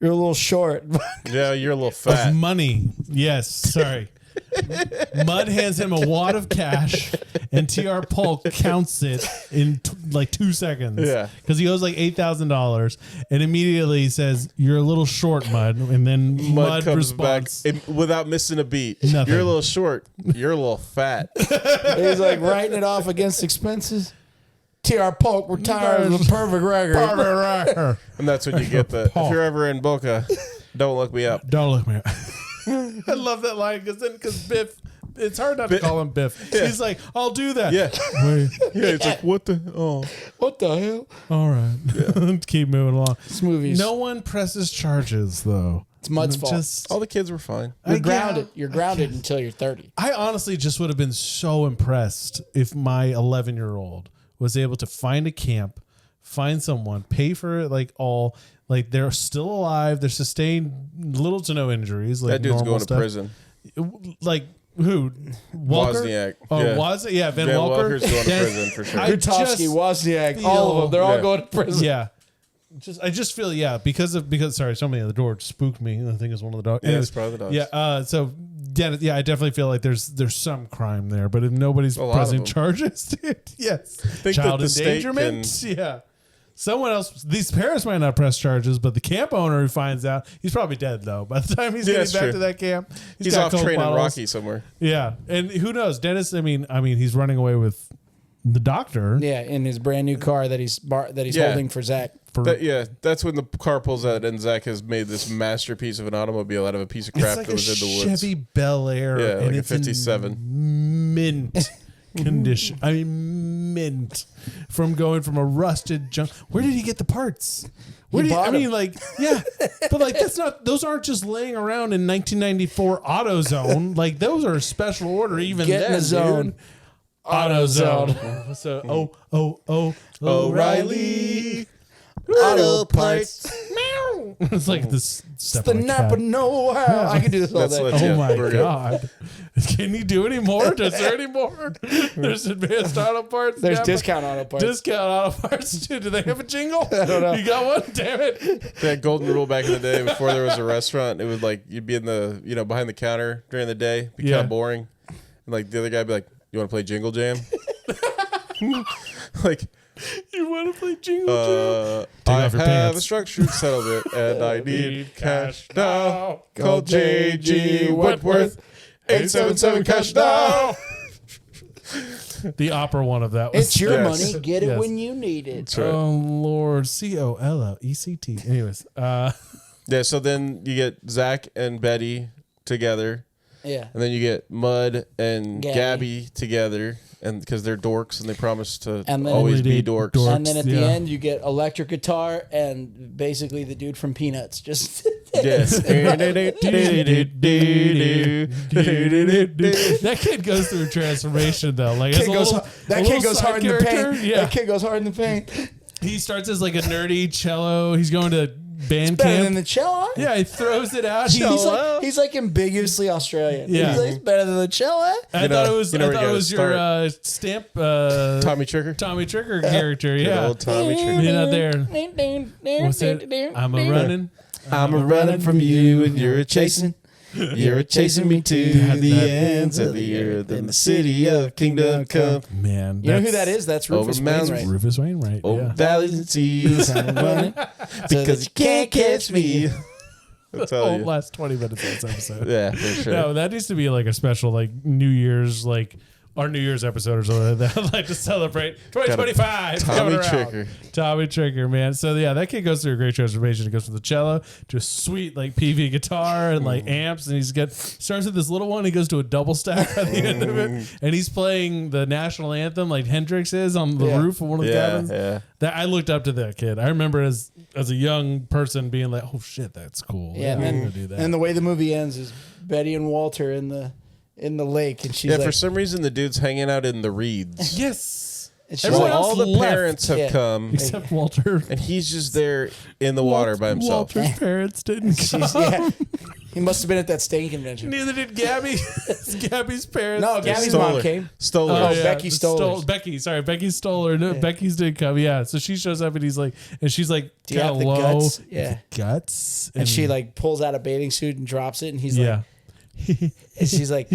you're a little short. Yeah, you're a little Of fat. money. Yes, sorry. Mud hands him a wad of cash, and T.R. Polk counts it in like 2 seconds. Yeah. Because he owes like $8,000, and immediately says, "You're a little short, Mud." And then Mud comes responds, back without missing a beat. Nothing. You're a little short. You're a little fat. He's like writing it off against expenses. T.R. Polk retired with a perfect record. And that's when you get the, if you're ever in Boca, don't look me up. Don't look me up. I love that line because Biff, it's hard not to call him Biff. He's like, I'll do that. Yeah. Wait, Yeah, it's like, what the, oh. What the hell? all right. Keep moving along. This movie's No one presses charges, though. It's Mud's fault. All the kids were fine. You're grounded. You're grounded until you're 30. I honestly just would have been so impressed if my 11-year-old was able to find a camp, find someone, pay for it, like they're still alive, they're sustained little to no injuries. Like That dude's normal going to stuff. prison. Like Who? Walker? Wozniak. Oh, Yeah. Wozniak? Yeah, Van Van Walker. Walker's going to Yes. prison for sure. I Grotowski, just Wozniak, all of them. They're all Yeah. going to prison. Yeah. I just feel because sorry, somebody at the door spooked me. I think it's one of the dogs. Yeah, it's probably the dogs. Yeah. So yeah, I definitely feel like there's some crime there, but if nobody's lot of pressing them. charges, dude, yes, think child that the state endangerment. Yeah. Someone else. These parents might not press charges, but the camp owner who finds out, he's probably dead though. By the time he's Yeah, getting that's back true. to that camp, He's got off Coke training bottles. Rocky somewhere. Yeah, and who knows, Dennis? I mean, he's running away with the doctor. Yeah, in his brand new car that he's Yeah. holding for Zach. That's when the car pulls out and Zach has made this masterpiece of an automobile out of a piece of It's crap like that a was in the woods. Chevy Bel Air, Yeah, and like a it's in 57. mint condition. I mean, mint from going from a rusted junk. Where did he get the parts? Where He did bought I mean, them. like, yeah, but like those aren't just laying around in 1994 AutoZone. Like those are a special order. Even Get in then, the zone. dude. AutoZone. So O'Reilly. Auto parts. It's like this. Step The on a Napa cat. know-how. I can do this all That's day. legit. Oh Yeah, my we're good. god! Can you do any more? Is there any more? There's advanced auto parts. There's Napa- discount auto parts. Discount auto parts. Dude, do they have a jingle? I don't know. You got one? Damn it! That golden rule back in the day before there was a restaurant, it would like you'd be in the behind the counter during the day, be Yeah. kind of boring, and like the other guy would be like, "You want to play Jingle Jam?" Like, You want to play jingle jam? I off your have pants. a structured settlement and I need cash now. Call JG Wentworth 877 cash now. The opera one of that was. It's your Yes. money. Get it Yes. when you need it. That's right. Oh Lord, COLLECT. Anyways, Yeah, so then you get Zach and Betty together, Yeah. and then you get Mud and Gabby. Gabby together, and because they're dorks and they promise to And then- always Only be date dorks. dorks. And then at the Yeah. end, you get electric guitar and basically the dude from Peanuts. Just Yes. that kid goes through a transformation though. Like as kid a goes, little- that a kid little goes side hard in the character. paint. Yeah, That kid goes hard in the paint. he starts as like a nerdy cello. He's going to band Better camp. than the cello. Yeah, he throws it out. He's like ambiguously Australian. Yeah. He's like, it's better than the cello. I You know- thought it was. you know I where thought you it gotta was your stamp. Tommy Tricker. Tommy Tricker character. Good Yeah, old Tommy Tricker. you know there. What's it? I'm a running. I'm a running from you and you're a chasing. You're a chasing me to the ends of the earth and the city of kingdom come. Man, You know who that's that is? That's Over Rufus mountains. Wainwright. Rufus Wainwright. Over Yeah. valleys and seas. I'm running because you can't catch me. I'll tell Oh, you. last 20 minutes of this episode. Yeah, for sure. No, that needs to be like a special, like New Year's, like our New Year's episode or something like that. I'd like to celebrate 2025. Tommy coming around. Tricker. Tommy Tricker, man. So yeah, that kid goes through a great transformation. He goes from the cello to a sweet like PV guitar and like amps, and starts with this little one. He goes to a double stack at the end of it, and he's playing the national anthem like Hendrix is on the Yeah. roof of one of the Yeah, cabins. yeah. That I looked up to that kid. I remember as a young person being like, "Oh shit, that's cool." Yeah, and I'm then gonna do that. and the way the movie ends is Betty and Walter in the lake, and she's Yeah, like, for some reason the dude's hanging out in the reeds. yes, and she's everyone like, else All the left. parents have Yeah. come, except Walter. and he's just there in the water by himself. Walter's parents didn't come. she's, yeah. He must have been at that stain convention. Neither did Gabby. Gabby's parents. No, Gabby's Stole mom her. came. Stole Oh, her. yeah. Becky stole hers. Becky, sorry, Becky stole her. No, Becky's did come. Yeah, so she shows up and he's like, and she's like, Do you kind have of the low guts? Yeah. guts, And she like pulls out a bathing suit and drops it, and he's yeah. like, and she's like,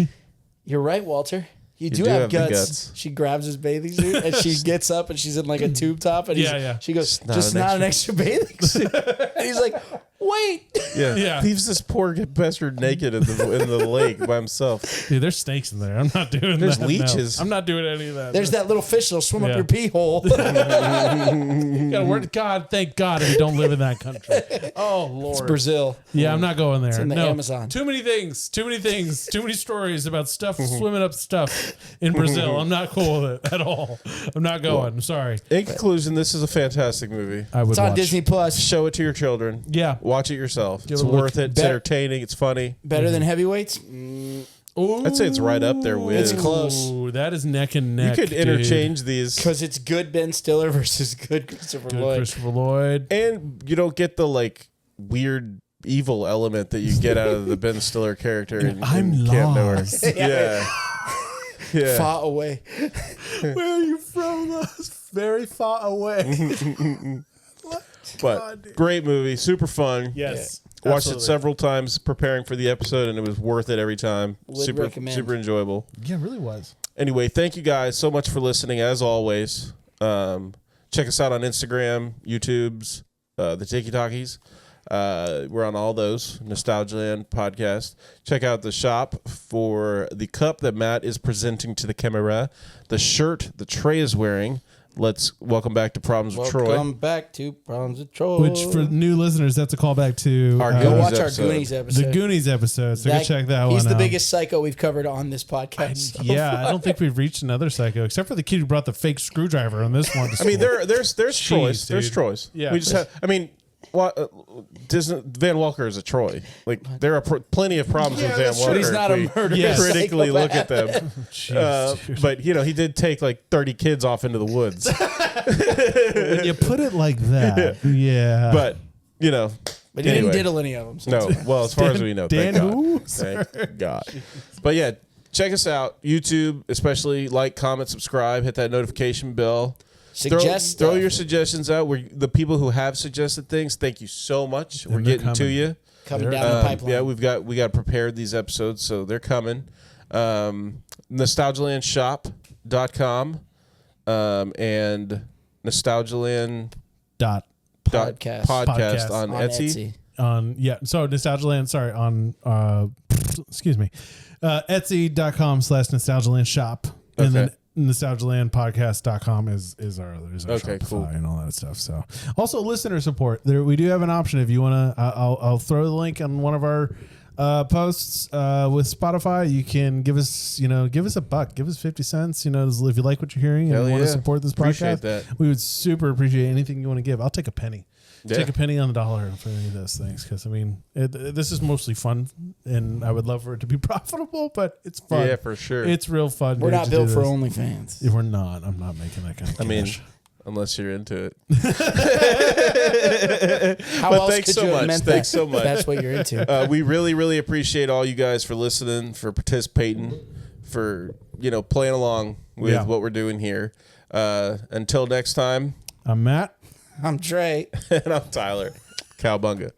"You're right, Walter. You do do have have the guts. guts." She grabs his bathing suit and she gets up and she's in like a tube top and Yeah, yeah. she goes, Not just an not an extra bathing suit. And he's like, wait. Yeah. Yeah. Leaves this poor bastard naked in the lake by himself. Dude, there's snakes in there. I'm not doing There's that. leeches. No. I'm not doing any of that. There's that little fish that'll swim Yeah. up your pee hole. gotta work. God, thank God, if you don't live in that country. Oh Lord. Brazil. Yeah, I'm not going there. in the no. Amazon. Too many things. Too many things. Too many stories about stuff swimming up stuff in Brazil. I'm not cool with it at all. I'm not going. I'm sorry. In conclusion, this is a fantastic movie. I would It's on watch. Disney Plus. Show it to your children. Yeah. Watch it yourself. It's it a look. worth it. It's Bet- entertaining. It's funny. Better than Heavyweights? Ooh, I'd say it's right up there with. It's close. Ooh, that is neck and You neck. could dude. interchange these, Because it's good Ben Stiller versus good Christopher Good Lloyd. Christopher Lloyd. and you don't get the like weird evil element that you get out of the Ben Stiller character in I'm Camp Nowhere. lost. Yeah. Yeah. Far away. Where are you from? Very far away. But great movie, super fun. Yes. Watched it several times preparing for the episode, and it was worth it every time. Would recommend. Super enjoyable. Yeah, it really was. Anyway, thank you guys so much for listening. As always, check us out on Instagram, YouTube's, the Tiki Talkies. We're on all those. Nostalgia Land podcast. Check out the shop for the cup that Matt is presenting to the camera, the shirt that Trey is wearing. Let's welcome back to Problems with Troy. Welcome back to Problems with Troy. Which, for new listeners, that's a callback to Our Go Goonies watch episode. our Goonies episode. the Goonies episode. So go check that one out. He's the biggest psycho we've covered on this podcast. Yeah, I don't think we've reached another psycho except for the kid who brought the fake screwdriver on this one. I mean, there's Troy's. There's dude. Troy's. Yeah. We just have. I mean, Van Walker is a Troy. Like there are plenty of problems with Van Walker. But he's not a if we murderous critically look at psychopath. them. Jeez, dude. But he did take like 30 kids off into the woods. When you put it like that, yeah. But But he anyway. didn't diddle any of them. So No, well, as far as we know, Dan thank God. who? Thank God. But yeah, check us out. YouTube, especially like, comment, subscribe, hit that notification bell. Suggest throw stuff. your suggestions out. The people who have suggested things, thank you so much. We're they're getting to coming. you. coming down the pipeline. Yeah, we got prepared these episodes, so they're coming. Nostalgialandshop.com and Nostalgialand Dot Podcast. podcast on on Etsy. on so Nostalgialand. Sorry, on excuse me, Etsy.com/Nostalgialand shop, and then NostalgialandPodcast.com is our Okay, Shopify cool. and all that stuff. So also listener support. There we do have an option if you want to. I'll throw the link on one of our posts with Spotify. You can give us a buck, give us 50 cents. If you like what you're hearing and Hell want to yeah. support this Appreciate podcast, that. we would super appreciate anything you want to give. I'll take a penny. Yeah. Take a penny on the dollar for any of those things, because this is mostly fun, and I would love for it to be profitable, but it's fun. Yeah, for sure. It's real fun. We're dude, not to built do for this. OnlyFans. If we're not. I'm not making that kind of cash. I mean, unless you're into it. How But else thanks could so you have much. meant Thanks that? so much. That's what you're into. We really, really appreciate all you guys for listening, for participating, for playing along with what we're doing here. Until next time, I'm Matt. I'm Trey. and I'm Tyler. Cowbunga.